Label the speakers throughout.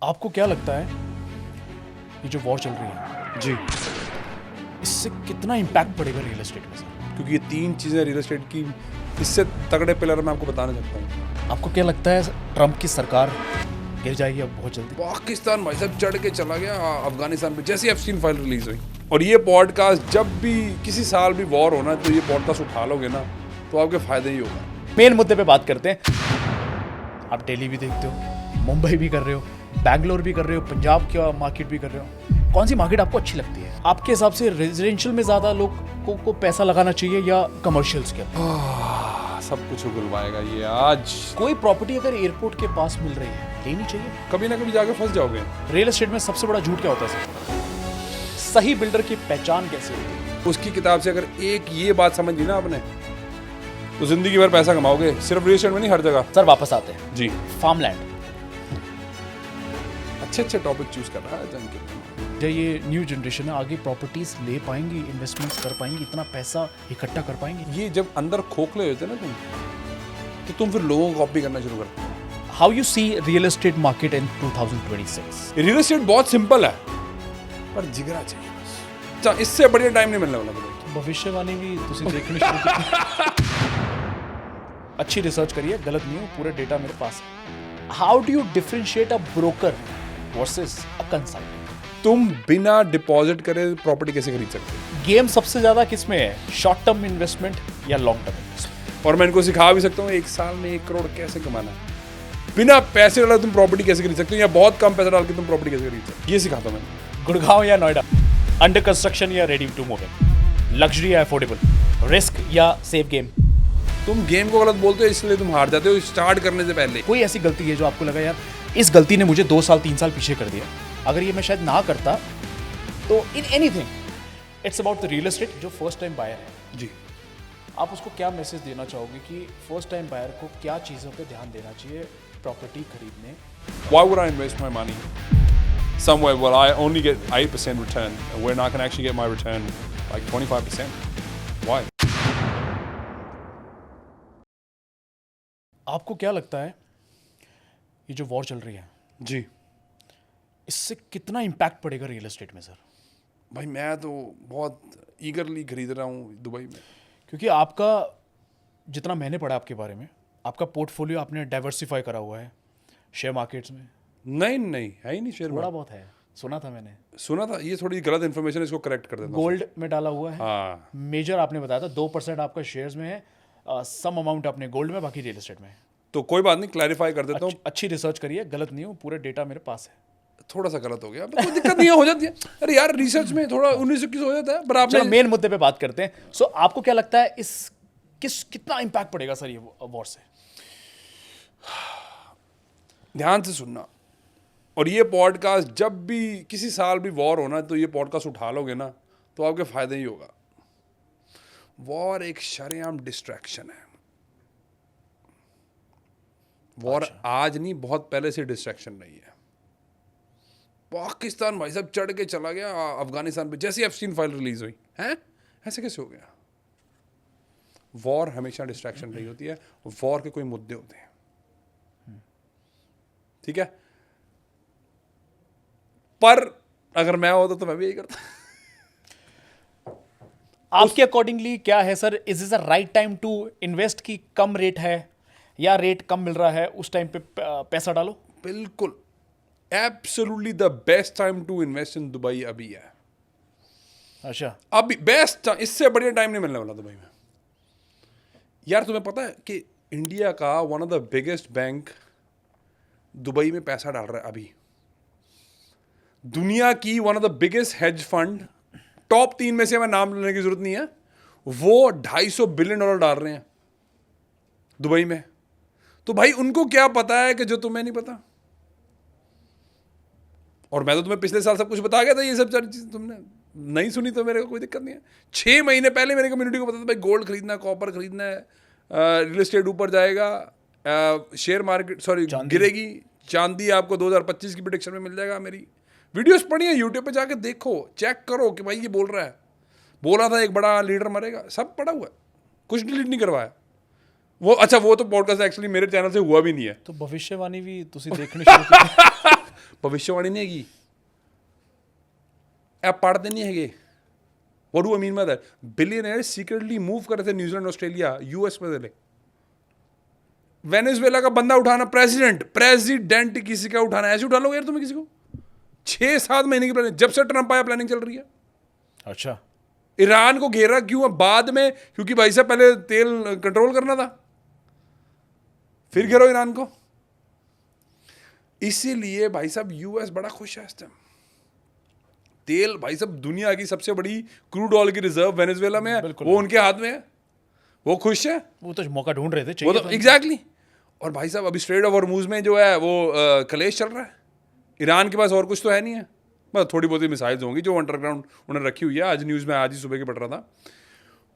Speaker 1: आपको क्या लगता है ये जो वॉर चल रही है
Speaker 2: जी,
Speaker 1: इससे कितना इम्पैक्ट पड़ेगा रियल एस्टेट में सर?
Speaker 2: क्योंकि ये 3 चीज़ें रियल एस्टेट की इससे तगड़े पिलर मैं आपको बताना चाहता हूँ।
Speaker 1: आपको क्या लगता है ट्रम्प की सरकार गिर जाएगी अब बहुत जल्दी?
Speaker 2: पाकिस्तान भाई साहब चढ़ के चला गया अफगानिस्तान पे जैसे एफस्टीन फाइल रिलीज हुई। और ये पॉडकास्ट जब भी किसी साल भी वॉर होना तो ये पॉडकास्ट उठा लोगे ना तो आपके फायदे ही होगा।
Speaker 1: मेन मुद्दे पे बात करते हैं। आप दिल्ली भी देखते हो, मुंबई भी कर रहे हो, बैंगलोर भी कर रहे हो, पंजाब का मार्केट भी कर रहे हो। कौन सी मार्केट आपको अच्छी लगती है? आपके हिसाब से रेजिडेंशियल में ज़्यादा लोगों को पैसा लगाना चाहिए या कमर्शियल्स के?
Speaker 2: सब कुछ उगलवाएगा ये आज।
Speaker 1: कोई प्रॉपर्टी अगर एयरपोर्ट के पास मिल रही है लेनी चाहिए?
Speaker 2: कभी ना कभी जाके फंस जाओगे।
Speaker 1: रियल एस्टेट में सबसे बड़ा झूठ क्या होता है सर? सही बिल्डर की पहचान कैसे होती है?
Speaker 2: उसकी किताब से अगर एक ये बात समझ ली ना आपने तो जिंदगी भर पैसा कमाओगे। सिर्फ रियल एस्टेट में नहीं, हर जगह।
Speaker 1: सर वापस आते हैं
Speaker 2: जी,
Speaker 1: फार्मलैंड।
Speaker 2: अच्छे टॉपिक चूज कर रहा है जन के।
Speaker 1: जो ये न्यू जनरेशन है आगे प्रॉपर्टीज ले पाएंगी, इन्वेस्टमेंट्स कर पाएंगी, इतना पैसा इकट्ठा कर पाएंगी?
Speaker 2: ये जब अंदर खोखले होते ना तुम फिर लोगों को कॉपी करना शुरू करते हो।
Speaker 1: How you see real estate market in 2026?
Speaker 2: Real estate बहुत सिंपल है पर जिगरा चाहिए बस। अच्छा, इससे बढ़िया टाइम नहीं मिलने वाला तुम्हें।
Speaker 1: भविष्यवाणी भी तुसी देखनी शुरू की। अच्छी रिसर्च करिए, गलत नहीं हो, पूरा डेटा मेरे पास है। How do you differentiate a broker versus a consultant?
Speaker 2: तुम बिना डिपॉजिट करे प्रॉपर्टी कैसे खरीद सकते हो?
Speaker 1: गेम सबसे ज्यादा किस में है, शॉर्ट टर्म इन्वेस्टमेंट या लॉन्ग टर्म इन्वेस्टमेंट?
Speaker 2: और मैं इनको सिखा भी सकता हूँ 1 साल में 1 करोड़ कैसे कमाना है। बिना पैसे डाले तुम प्रॉपर्टी कैसे खरीद सकते हो या बहुत कम पैसा डाल के तुम प्रॉपर्टी कैसे खरीद सकते हो, ये सिखाता हूँ मैं।
Speaker 1: गुड़गांव या नोएडा, अंडर कंस्ट्रक्शन या ready to move in, luxury या अफोर्डेबल, रिस्क या सेफ गेम?
Speaker 2: तुम गेम को गलत बोलते हो इसलिए तुम हार जाते हो स्टार्ट करने से पहले।
Speaker 1: कोई ऐसी गलती है जो आपको लगा यार इस गलती ने मुझे 2 साल 3 साल पीछे कर दिया, अगर ये मैं शायद ना करता? तो in anything it's about the real estate जो फर्स्ट टाइम बायर है
Speaker 2: जी,
Speaker 1: आप उसको क्या मैसेज देना चाहोगे कि फर्स्ट टाइम बायर को क्या चीज़ों पे ध्यान देना चाहिए प्रॉपर्टी खरीदने?
Speaker 2: why would I invest my money somewhere where I only get 8% return and where I can actually get my return like 25%? Why?
Speaker 1: आपको क्या लगता है ये जो वॉर चल रही है
Speaker 2: जी
Speaker 1: इससे कितना इम्पैक्ट पड़ेगा रियल एस्टेट में सर?
Speaker 2: भाई मैं तो बहुत ईगरली खरीद रहा हूँ दुबई में।
Speaker 1: क्योंकि आपका जितना मैंने पढ़ा आपके बारे में, आपका पोर्टफोलियो आपने डाइवर्सिफाई करा हुआ है शेयर मार्केट्स में।
Speaker 2: नहीं है ही नहीं शेयर
Speaker 1: थोड़ा
Speaker 2: मार्केट।
Speaker 1: बहुत है, सुना था मैंने।
Speaker 2: सुना था, ये थोड़ी गलत इन्फॉर्मेशन, इसको करेक्ट कर देता हूँ।
Speaker 1: गोल्ड में डाला हुआ है।
Speaker 2: हाँ,
Speaker 1: मेजर आपने बताया था 2% आपका शेयर्स में है, सम अमाउंट अपने गोल्ड में, बाकी रियल एस्टेट में है।
Speaker 2: तो कोई बात नहीं, क्लैरिफाई कर देता हूँ।
Speaker 1: अच्छी रिसर्च करिए, गलत नहीं हो, पूरा डेटा मेरे पास है।
Speaker 2: थोड़ा सा गलत हो गया, कोई दिक्कत नहीं है, हो जाती है। अरे यार रिसर्च में थोड़ा 19-21 हो जाता है, पर
Speaker 1: चलो
Speaker 2: आपने
Speaker 1: मेन मुद्दे पे बात करते हैं। सो आपको क्या लगता है इस कितना इम्पैक्ट पड़ेगा सर ये वॉर से?
Speaker 2: ध्यान से सुनना। और ये पॉडकास्ट जब भी किसी साल भी वॉर होना तो ये पॉडकास्ट उठा लोगे ना तो आपके फायदे ही होगा। वॉर एक शरेआम डिस्ट्रैक्शन है। वॉर आज नहीं, बहुत पहले से डिस्ट्रैक्शन रही है। पाकिस्तान भाई साहब चढ़ के चला गया अफगानिस्तान पे जैसे एफस्टीन फाइल रिलीज हुई है। ऐसे कैसे हो गया? वॉर हमेशा डिस्ट्रैक्शन रही होती है। वॉर के कोई मुद्दे होते हैं, ठीक है? पर अगर मैं होता तो मैं भी यही करता।
Speaker 1: आपके अकॉर्डिंगली क्या है sir, is is a right time to invest की कम रेट है या रेट कम मिल रहा है उस टाइम पे पैसा डालो?
Speaker 2: बिल्कुल, absolutely the best time to invest in Dubai अभी है।
Speaker 1: अच्छा,
Speaker 2: अभी बेस्ट, इससे बढ़िया टाइम नहीं मिलने वाला दुबई में। यार तुम्हें पता है कि इंडिया का one of the biggest bank Dubai में पैसा डाल रहा है अभी। दुनिया की one of the biggest hedge fund, top 3 में से हमें नाम लेने की जरूरत नहीं है, वो $250 बिलियन डाल रहे हैं दुबई में। तो भाई उनको क्या पता है कि जो तुम्हें नहीं पता? और मैं तो तुम्हें पिछले साल सब कुछ बता गया था। ये सब सारी चीज़ तुमने नहीं सुनी तो मेरे को कोई दिक्कत नहीं है। 6 महीने पहले मेरी कम्युनिटी को पता था भाई गोल्ड खरीदना है, कॉपर खरीदना है, रियल एस्टेट ऊपर जाएगा, शेयर मार्केट गिरेगी, चांदी आपको 2025 की प्रेडिक्शन में मिल जाएगा। मेरी वीडियोस पढ़ी है, यूट्यूब पे जाके देखो, चेक करो कि भाई ये बोल रहा है। बोला था एक बड़ा लीडर मरेगा, सब पड़ा हुआ है, कुछ डिलीट नहीं करवाया। वो अच्छा, वो तो पॉडकास्ट एक्चुअली मेरे चैनल से हुआ भी नहीं है।
Speaker 1: तो भविष्यवाणी भी तुसी देखनी शुरू की?
Speaker 2: भविष्यवाणी नहीं हैगी, आप पढ़ते नहीं हैगे। What do I mean by that? Billionaire secretly move कर रहे थे न्यूजीलैंड, ऑस्ट्रेलिया, यूएस में चले। वेनेजुएला का बंदा उठाना, प्रेसिडेंट किसी का उठाना, ऐसे उठा लोगे यार तुम्हें किसी को? 6-7 महीने की प्लानिंग, जब से ट्रंप आया प्लानिंग चल रही है।
Speaker 1: अच्छा,
Speaker 2: ईरान को घेरा क्यों है? बाद में, क्योंकि भाई साहब पहले तेल कंट्रोल करना था, फिर घेरो ईरान को। इसीलिए भाई साहब यूएस बड़ा खुश है इस टाइम। तेल भाई साहब दुनिया की सबसे बड़ी क्रूड ऑयल की रिजर्व वेनेजुएला में है, वो उनके हाथ में है, वो खुश है।
Speaker 1: वो तो मौका ढूंढ रहे थे,
Speaker 2: वो
Speaker 1: चाहिए
Speaker 2: तो एग्जैक्टली। और भाई साहब अभी स्ट्रेट ऑफ हॉर्मुज में जो है वो कलेश चल रहा है। ईरान के पास और कुछ तो है नहीं है, बस थोड़ी बहुत ही मिसाइल्स होंगी जो अंडरग्राउंड उन्होंने रखी हुई है। आज न्यूज़ में आज ही सुबह के पढ़ रहा था।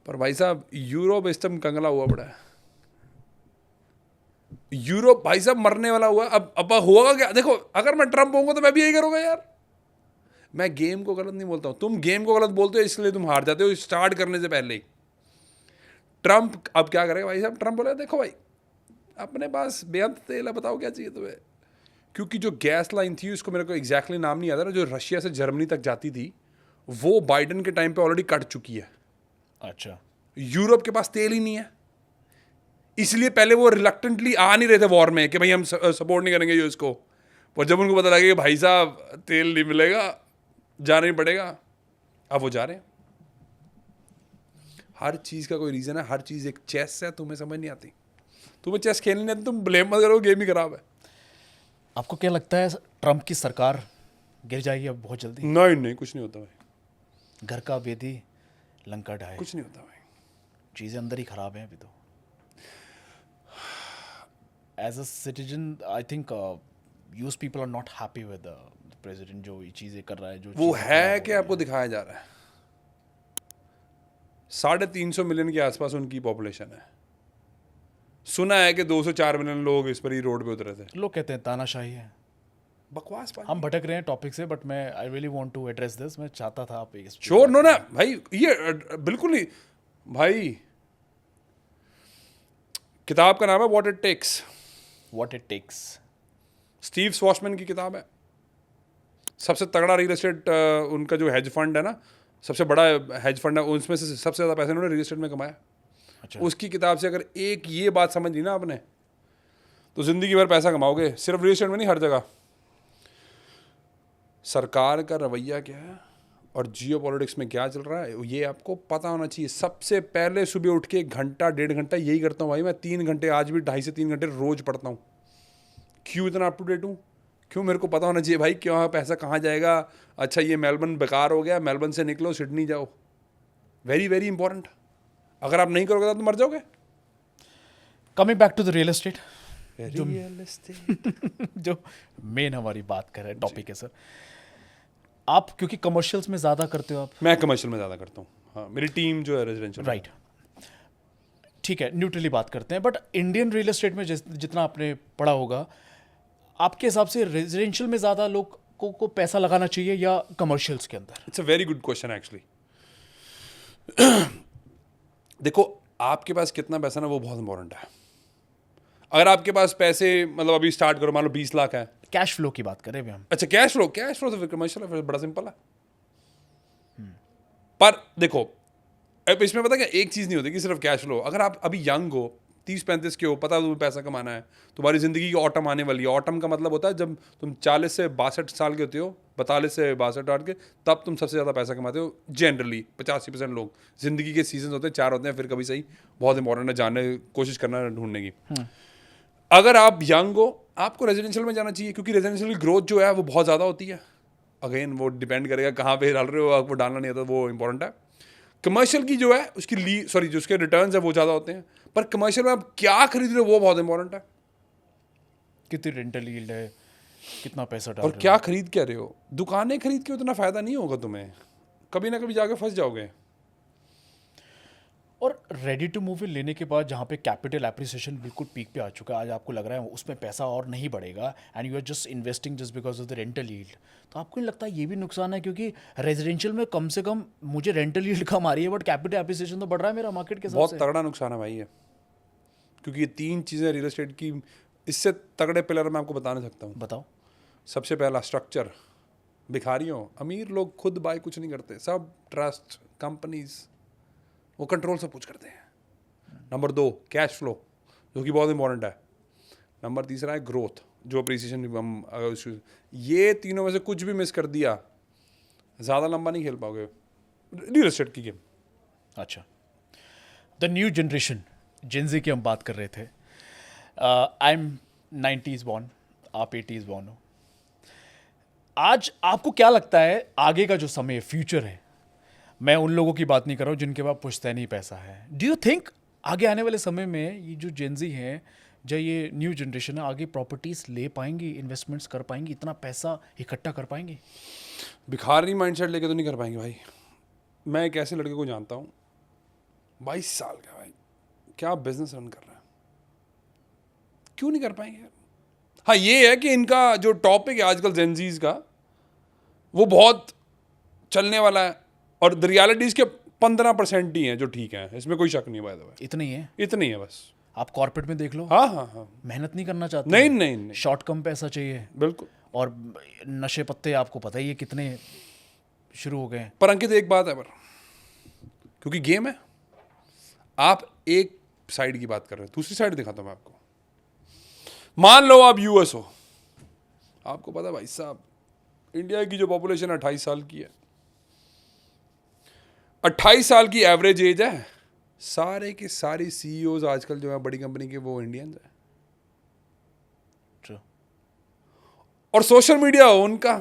Speaker 2: पर भाई साहब यूरोप इस टाइम कंगला हुआ पड़ा है। यूरोप भाई साहब मरने वाला हुआ। अब होगा क्या? देखो, अगर मैं ट्रम्प होऊंगा तो मैं भी यही करूँगा यार। मैं गेम को गलत नहीं बोलता हूँ, तुम गेम को गलत बोलते हो इसलिए तुम हार जाते हो स्टार्ट करने से पहले ही। ट्रम्प अब क्या करेगा भाई साहब? ट्रम्प बोले देखो भाई अपने पास बेअंत तेल है, बताओ क्या चाहिए तुम्हें। क्योंकि जो गैस लाइन थी उसको, मेरे को एग्जैक्टली नाम नहीं आता, जो रशिया से जर्मनी तक जाती थी, वो बाइडन के टाइम पे ऑलरेडी कट चुकी है।
Speaker 1: अच्छा,
Speaker 2: यूरोप के पास तेल ही नहीं है, इसलिए पहले वो रिलक्टेंटली आ नहीं रहे थे वॉर में कि भाई हम सपोर्ट नहीं करेंगे यूएस को। पर जब उनको पता लगे कि भाई साहब तेल नहीं मिलेगा, जाना ही पड़ेगा, अब वो जा रहे हैं। हर चीज़ का कोई रीज़न है, हर चीज़ एक चेस है, तुम्हें समझ नहीं आती। तुम्हें चेस खेलनी नहीं आती, तुम ब्लेम मत करो, गेम ही खराब है।
Speaker 1: आपको क्या लगता है ट्रम्प की सरकार गिर जाएगी अब बहुत जल्दी?
Speaker 2: नहीं, कुछ नहीं होता भाई,
Speaker 1: घर का वेदी लंका ढाए,
Speaker 2: कुछ नहीं होता भाई।
Speaker 1: चीज़ें अंदर ही खराब हैं अभी तो। As a citizen I think US people are not happy with the president, जो ये चीज़ें कर रहा है, जो
Speaker 2: वो
Speaker 1: चीज़ें
Speaker 2: है
Speaker 1: खराब
Speaker 2: कि
Speaker 1: हो
Speaker 2: आपको दिखाया जा रहा है। 350 मिलियन के आसपास उनकी पॉपुलेशन है। सुना है कि 2 से 4 मिलियन लोग इस पर ही रोड पे उतरे थे।
Speaker 1: रही है। लोग कहते हैं तानाशाही है।
Speaker 2: बकवास बात।
Speaker 1: हम भटक रहे हैं टॉपिक से, बट मैं I really want to address this. मैं चाहता था आप इस
Speaker 2: श्योर नो ना भाई, ये बिल्कुल नहीं भाई। किताब का नाम है what it takes,
Speaker 1: what it takes.
Speaker 2: Steve स्वॉशमैन की किताब है। सबसे तगड़ा रियल एस्टेट उनका जो हेज फंड है ना, सबसे बड़ा हेज फंड है, उसमें से सबसे ज़्यादा पैसे उन्होंने रियल एस्टेट में कमाया।
Speaker 1: अच्छा,
Speaker 2: उसकी किताब से अगर एक ये बात समझ ली ना आपने, तो ज़िंदगी भर पैसा कमाओगे। सिर्फ रियल एस्टेट में नहीं, हर जगह। सरकार का रवैया क्या है और जियो पॉलिटिक्स में क्या चल रहा है, ये आपको पता होना चाहिए। सबसे पहले सुबह उठ के 1-1.5 घंटा यही करता हूँ भाई मैं। 3 घंटे, आज भी 2.5 से 3 घंटे रोज़ पढ़ता हूँ। क्यों इतना अप टू डेट हूँ? क्यों? मेरे को पता होना चाहिए भाई, क्यों पैसा कहाँ जाएगा। अच्छा ये मेलबर्न बेकार हो गया, मेलबर्न से निकलो, सिडनी जाओ। Very very important. अगर आप नहीं करोगे तो मर जाओगे।
Speaker 1: Coming back to the real estate,
Speaker 2: real estate
Speaker 1: जो मेन हमारी बात कर रहे हैं टॉपिक है सर। आप क्योंकि कमर्शियल्स में ज़्यादा करते हो आप,
Speaker 2: मैं कमर्शियल में ज़्यादा करता हूँ। हाँ, मेरी टीम जो है रेजिडेंशियल।
Speaker 1: राइट, ठीक है, न्यूट्रली बात करते हैं। बट इंडियन रियल एस्टेट में जितना आपने पढ़ा होगा, आपके हिसाब से रेजिडेंशियल में ज़्यादा लोग को पैसा लगाना चाहिए या कमर्शियल्स के अंदर?
Speaker 2: It's a very good question actually. देखो, आपके पास कितना पैसा ना वो बहुत इंपॉर्टेंट है। अगर आपके पास पैसे, मतलब अभी स्टार्ट करो, मान लो 20 लाख है।
Speaker 1: कैश फ्लो की बात करें अभी हम।
Speaker 2: अच्छा, कैश फ्लो तो फिर कमर्शियल है, फिर बड़ा सिंपल है। पर देखो, अब इसमें पता क्या, एक चीज़ नहीं होती कि सिर्फ कैश फ्लो। अगर आप अभी यंग हो, 30-35 के हो, पता है तुम्हें पैसा कमाना है, तुम्हारी ज़िंदगी की ऑटम आने वाली है। ऑटम का मतलब होता है जब तुम 40 से 62 साल के होते हो, 42 से 62 आठ के, तब तुम सबसे ज़्यादा पैसा कमाते हो। जनरली 85% लोग। ज़िंदगी के सीजन होते हैं, 4 होते हैं, फिर कभी सही। बहुत इंपॉर्टेंट है जानने, कोशिश करना ढूंढने की। अगर आप यंग हो, आपको रेजिडेंशियल में जाना चाहिए, क्योंकि रेजिडेंशियल की ग्रोथ जो है वो बहुत ज़्यादा होती है। अगेन वो डिपेंड करेगा कहाँ पे डाल रहे हो, आपको डालना नहीं आता, वो इंपॉर्टेंट है। कमर्शियल की जो है उसकी जो उसके रिटर्न्स है वो ज़्यादा होते हैं। पर कमर्शियल में आप क्या खरीद रहे हो वो बहुत इंपॉर्टेंट है।
Speaker 1: कितनी रेंटल यील्ड है, कितना पैसा डाल
Speaker 2: और
Speaker 1: रहे
Speaker 2: क्या खरीद क्या रहे हो। दुकानें खरीद के उतना फ़ायदा नहीं होगा तुम्हें, कभी ना कभी जाके फंस जाओगे।
Speaker 1: हो। और रेडी टू मूव लेने के बाद जहाँ पे कैपिटल एप्रिसिएशन बिल्कुल पीक पे आ चुका है, आज आपको लग रहा है उसमें पैसा और नहीं बढ़ेगा, and you are just investing just because of the rental yield, तो आपको नहीं लगता ये भी नुकसान है? क्योंकि रेजिडेंशियल में कम से कम मुझे रेंटल यील्ड कम आ रही है, बट कैपिटल एप्रिसिएशन तो बढ़ रहा है मेरा मार्केट के
Speaker 2: बहुत
Speaker 1: हिसाब से।
Speaker 2: तगड़ा नुकसान है भाई ये, क्योंकि ये 3 चीज़ें रियल एस्टेट की, इससे तगड़े पिलर मैं आपको बता नहीं सकता हूँ।
Speaker 1: बताओ।
Speaker 2: सबसे पहला स्ट्रक्चर, भिखारियों, अमीर लोग खुद बाय कुछ नहीं करते, सब ट्रस्ट कंपनीज वो कंट्रोल सब कुछ करते हैं। नंबर 2 कैश फ्लो, जो कि बहुत इंपॉर्टेंट है। नंबर 3 है ग्रोथ, जो अप्रिसिएशन हम अगर ये तीनों में से कुछ भी मिस कर दिया, ज़्यादा लंबा नहीं खेल पाओगे रियल एस्टेट की गेम।
Speaker 1: अच्छा, द न्यू जनरेशन जेनजी की हम बात कर रहे थे। आई एम 90s बॉर्न, आप 80s बॉर्न हो। आज आपको क्या लगता है आगे का जो समय फ्यूचर है, मैं उन लोगों की बात नहीं कर रहा हूँ जिनके पास पुश्तैनी पैसा है, डू यू थिंक आगे आने वाले समय में ये जो जेनजी हैं, जो ये न्यू जनरेशन है, आगे प्रॉपर्टीज ले पाएंगी, इन्वेस्टमेंट्स कर पाएंगी, इतना पैसा इकट्ठा कर पाएंगी?
Speaker 2: भिखारी माइंडसेट लेके तो नहीं कर पाएंगे भाई। मैं एक ऐसे लड़के को जानता हूँ 22 साल का, भाई क्या बिजनेस रन कर रहा है, क्यों नहीं कर पाएंगे? हाँ ये है कि इनका जो टॉपिक है आजकल जेनजीज का वो बहुत चलने वाला है, और द रियलिटी इसके 15% ही हैं जो ठीक है, इसमें कोई शक नहीं है। बाय द वे
Speaker 1: इतना ही है?
Speaker 2: इतनी है बस।
Speaker 1: आप कॉर्पोरेट में देख लो,
Speaker 2: हाँ हाँ हाँ,
Speaker 1: मेहनत नहीं करना चाहते,
Speaker 2: नहीं नहीं नहीं,
Speaker 1: शॉर्ट कम पैसा चाहिए,
Speaker 2: बिल्कुल।
Speaker 1: और नशे पत्ते आपको पता ही है कितने शुरू हो गए हैं।
Speaker 2: पर अंकित एक बात है, पर क्योंकि गेम है, आप एक साइड की बात कर रहे हैं, दूसरी साइड दिखाता हूं मैं आपको। मान लो आप यूएस हो, आपको पता है भाई साहब इंडिया की जो पॉपुलेशन 28 साल की है, 28 साल की एवरेज एज है, सारे के सारे सीईओज आजकल जो है बड़ी कंपनी के वो इंडियंस हैं।
Speaker 1: True.
Speaker 2: और सोशल मीडिया हो उनका,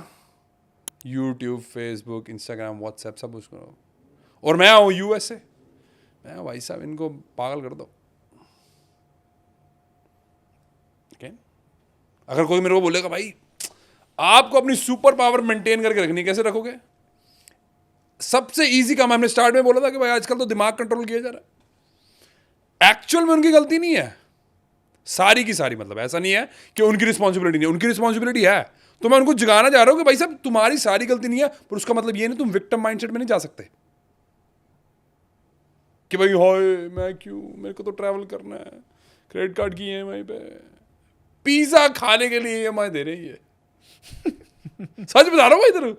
Speaker 2: यूट्यूब, फेसबुक, इंस्टाग्राम, व्हाट्सएप, सब उसको। और मैं हूँ यूएस से, मैं भाई साहब इनको पागल कर दो। okay? अगर कोई मेरे को बोलेगा भाई आपको अपनी सुपर पावर मेंटेन करके रखनी, कैसे रखोगे? सबसे इजी काम हमने स्टार्ट में बोला था कि भाई आजकल तो दिमाग कंट्रोल किया जा रहा है। एक्चुअल में उनकी गलती नहीं है सारी की सारी, मतलब ऐसा नहीं है कि उनकी रिस्पॉन्सिबिलिटी नहीं है, उनकी रिस्पॉन्सिबिलिटी है। तो मैं उनको जगाना चाह रहा हूं कि भाई साहब तुम्हारी सारी गलती नहीं है, पर उसका मतलब ये नहीं तुम विक्टिम माइंडसेट में नहीं जा सकते कि भाई होए मैं क्यों, मेरे को तो ट्रैवल करना है, क्रेडिट कार्ड की ईएमआई पे, पिज्जा खाने के लिए ईएमआई दे रही है। सच बता रहा हूँ भाई, इधर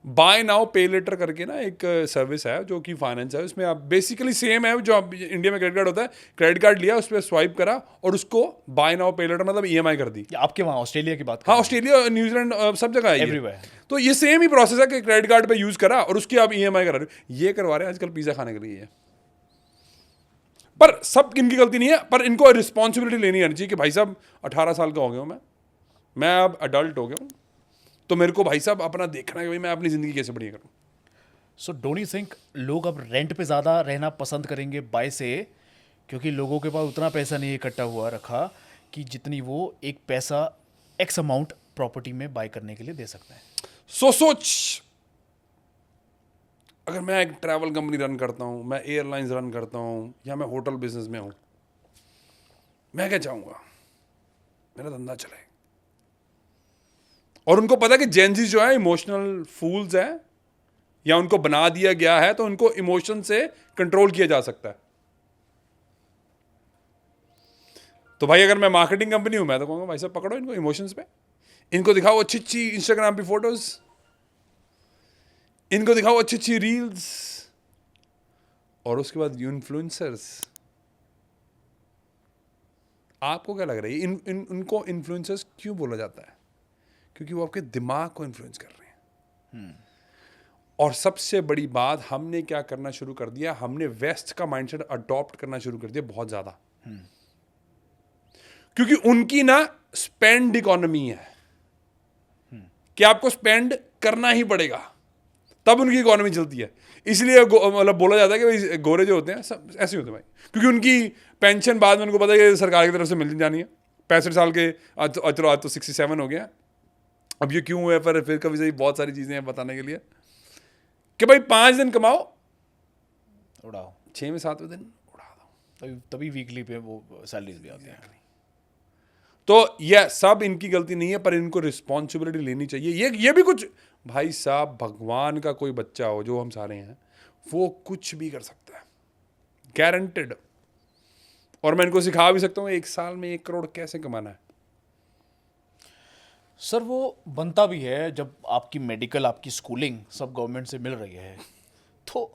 Speaker 2: बाय नाउ पे लेटर करके ना एक सर्विस है जो कि फाइनेंस है, उसमें आप बेसिकली सेम है जो आप इंडिया में क्रेडिट कार्ड होता है, क्रेडिट कार्ड लिया, उस पर स्वाइप करा और उसको बाय नाउ पे लेटर मतलब ईएमआई कर दी।
Speaker 1: आपके वहाँ ऑस्ट्रेलिया की बात?
Speaker 2: हाँ ऑस्ट्रेलिया, न्यूजीलैंड, सब जगह है
Speaker 1: एवरीवेयर।
Speaker 2: तो ये सेम ही प्रोसेस है कि क्रेडिट कार्ड पे यूज करा और उसकी आप ईएमआई करा रहे हो। ये करवा रहे हैं आजकल पिज्जा खाने के लिए। पर सब इनकी गलती नहीं है, पर इनको रिस्पॉन्सिबिलिटी लेनी आनी चाहिए कि भाई साहब 18 साल का हो गया हूँ मैं अब अडल्ट हो गया हूँ, तो मेरे को भाई साहब अपना देखना है कि भाई मैं अपनी ज़िंदगी कैसे बढ़िया करूँ।
Speaker 1: सो डोंट यू थिंक लोग अब रेंट पे ज़्यादा रहना पसंद करेंगे बाय से, क्योंकि लोगों के पास उतना पैसा नहीं इकट्ठा हुआ रखा कि जितनी वो एक पैसा एक्स अमाउंट प्रॉपर्टी में बाय करने के लिए दे सकते हैं?
Speaker 2: सोच, अगर मैं एक ट्रैवल कंपनी रन करता हूँ, मैं एयरलाइंस रन करता हूँ, या मैं होटल बिजनेस में हूँ, मैं क्या चाहूँगा मेरा धंधा चले। और उनको पता है कि जेनजी जो है इमोशनल फूल्स हैं, या उनको बना दिया गया है तो उनको इमोशन से कंट्रोल किया जा सकता है। तो भाई अगर मैं मार्केटिंग कंपनी हूं, मैं तो कहूंगा भाई साहब पकड़ो इनको इमोशंस पे, इनको दिखाओ अच्छी अच्छी इंस्टाग्राम पे फोटोज, इनको दिखाओ अच्छी अच्छी रील्स, और उसके बाद इन्फ्लुएंसर्स। आपको क्या लग रहा है उनको इन्फ्लुएंसर्स क्यों बोला जाता है? क्योंकि वो आपके दिमाग को इन्फ्लुएंस कर रहे हैं। और सबसे बड़ी बात, हमने क्या करना शुरू कर दिया, हमने वेस्ट का माइंडसेट अडॉप्ट करना शुरू कर दिया बहुत ज्यादा, क्योंकि उनकी ना स्पेंड इकोनॉमी है कि आपको स्पेंड करना ही पड़ेगा, तब उनकी इकोनॉमी चलती है। इसलिए मतलब बोला जाता है कि भाई गोरे जो होते हैं सब ऐसे होते हैं भाई, क्योंकि उनकी पेंशन बाद में उनको पता है कि सरकार की तरफ से मिल जानी है। 65 साल के चलो आज तो 67 हो गया, अब ये क्यों है, पर फिर कभी सही बहुत सारी चीज़ें हैं बताने के लिए कि भाई 5 दिन कमाओ,
Speaker 1: उड़ाओ,
Speaker 2: 6 में 7वें दिन उड़ा दो,
Speaker 1: तभी वीकली पे वो सैलरीज भी आती हैं।
Speaker 2: तो यह सब इनकी गलती नहीं है, पर इनको रिस्पॉन्सिबिलिटी लेनी चाहिए। ये भी कुछ, भाई साहब भगवान का कोई बच्चा हो जो हम सारे हैं, वो कुछ भी कर सकता है, गारंटेड। और मैं इनको सिखा भी सकता हूँ 1 साल में 1 करोड़ कैसे कमाना है।
Speaker 1: सर वो बनता भी है जब आपकी मेडिकल, आपकी स्कूलिंग सब गवर्नमेंट से मिल रही है। तो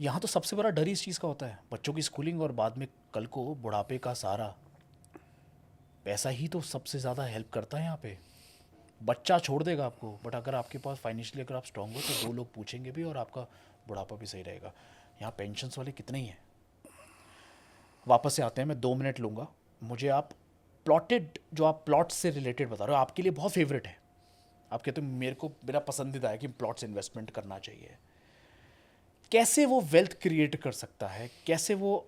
Speaker 1: यहाँ तो सबसे बड़ा डर इस चीज़ का होता है, बच्चों की स्कूलिंग और बाद में कल को बुढ़ापे का सहारा। पैसा ही तो सबसे ज़्यादा हेल्प करता है यहाँ पे। बच्चा छोड़ देगा आपको, बट अगर आपके पास फाइनेंशियली अगर आप स्ट्रांग हो तो 2 लोग पूछेंगे भी और आपका बुढ़ापा भी सही रहेगा। यहाँ पेंशन्स वाले कितने ही हैं। वापस से आते हैं, मैं 2 मिनट लूँगा। मुझे आप प्लॉटेड, जो आप प्लॉट से रिलेटेड बता रहे हो, आपके लिए बहुत फेवरेट है। आप कहते हो मेरे को, मेरा पसंदीदा है कि प्लॉट से इन्वेस्टमेंट करना चाहिए। कैसे वो वेल्थ क्रिएट कर सकता है, कैसे वो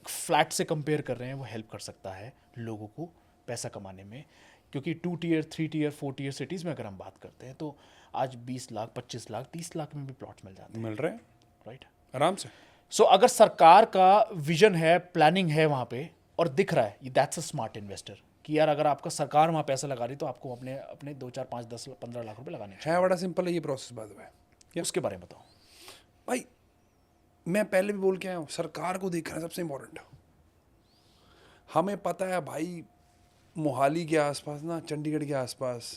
Speaker 1: फ्लैट से कंपेयर कर रहे हैं, वो हेल्प कर सकता है लोगों को पैसा कमाने में? क्योंकि 2 टियर 3 टियर 4 टियर सिटीज़ में अगर हम बात करते हैं तो आज 20 लाख 25 लाख 30 लाख में भी प्लॉट्स मिल जाते हैं,
Speaker 2: मिल रहे हैं
Speaker 1: राइट?
Speaker 2: आराम से।
Speaker 1: सो अगर सरकार का विजन है, प्लानिंग है वहाँ पे और दिख रहा है, दैट्स अ स्मार्ट इन्वेस्टर कि यार अगर आपका सरकार वहाँ पैसा लगा रही तो आपको अपने अपने 2 4 5 10 15 लाख रुपए लगाने
Speaker 2: है बड़ा सिंपल है ये प्रोसेस। बात है
Speaker 1: चाहिए। उसके बारे में बताओ
Speaker 2: भाई, मैं पहले भी बोल के आया हूँ, सरकार को देखना सबसे इम्पोर्टेंट है। हमें पता है भाई, मोहाली के आसपास ना, चंडीगढ़ के आसपास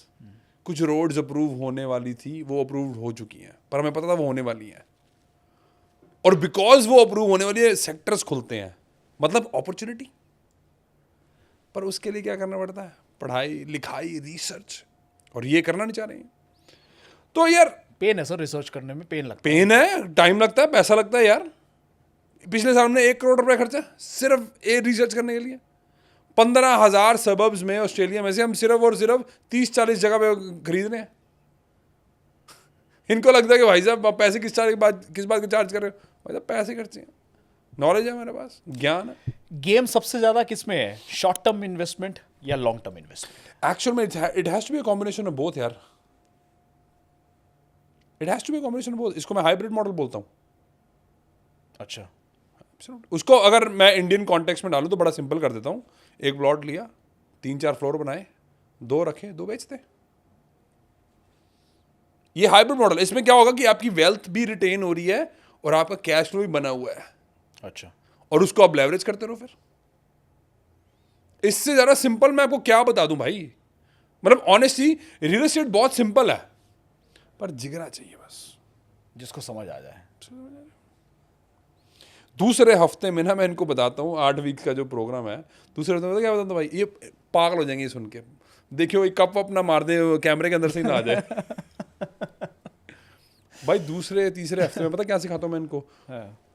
Speaker 2: कुछ रोड्स अप्रूव होने वाली थी, वो अप्रूव हो चुकी हैं, पर हमें पता था वो होने वाली हैं। और बिकॉज वो अप्रूव होने वाली है, सेक्टर्स खुलते हैं, मतलब अपॉर्चुनिटी। पर उसके लिए क्या करना पड़ता है? पढ़ाई लिखाई, रिसर्च, और ये करना नहीं चाह रहे हैं। तो यार
Speaker 1: पेन है सर, रिसर्च करने में पेन लगता
Speaker 2: पेन है, टाइम लगता है, पैसा लगता है यार। पिछले साल हमने 1 करोड़ रुपए खर्चा सिर्फ ये रिसर्च करने के लिए। 15,000 सबब्स में ऑस्ट्रेलिया में से हम सिर्फ और सिर्फ 30-40 जगह पे खरीद रहे हैं। इनको लगता है कि भाई साहब आप पैसे किस बात के चार्ज कर रहे हो? भाई साहब पैसे खर्चे हैं, नॉलेज है हमारे पास, ज्ञान है।
Speaker 1: है। गेम सबसे ज़्यादा किस में है, शॉर्ट टर्म इन्वेस्टमेंट या लॉन्ग टर्म इन्वेस्टमेंट?
Speaker 2: एक्चुअल में it has to be a combination of both यार। It has to be a combination of both. इसको मैं हाइब्रिड मॉडल बोलता हूँ।
Speaker 1: अच्छा,
Speaker 2: उसको अगर मैं इंडियन कॉन्टेक्स्ट में डालूं तो बड़ा सिंपल कर देता हूँ। एक प्लॉट लिया, 3-4 फ्लोर बनाए, 2 रखे, 2 बेचते। ये हाइब्रिड मॉडल। इसमें क्या होगा कि आपकी वेल्थ भी रिटेन हो रही है और आपका कैश फ्लो भी बना हुआ है।
Speaker 1: अच्छा,
Speaker 2: और उसको आप लेवरेज करते रहो। फिर इससे ज़्यादा सिंपल मैं आपको क्या बता दूं भाई। मतलब ऑनेस्टली रियल एस्टेट बहुत सिंपल है, पर जिगरा चाहिए बस,
Speaker 1: जिसको समझ आ जाए।
Speaker 2: दूसरे हफ्ते में ना मैं इनको बताता हूँ, 8 वीक का जो प्रोग्राम है, दूसरे हफ्ते में क्या बताता हूँ भाई, ये पागल हो जाएंगे सुन के। देखियो ये कप अपना मार दे, कैमरे के अंदर से ही ना आ जाए। भाई दूसरे तीसरे हफ्ते में पता क्या सिखाता हूँ मैं इनको?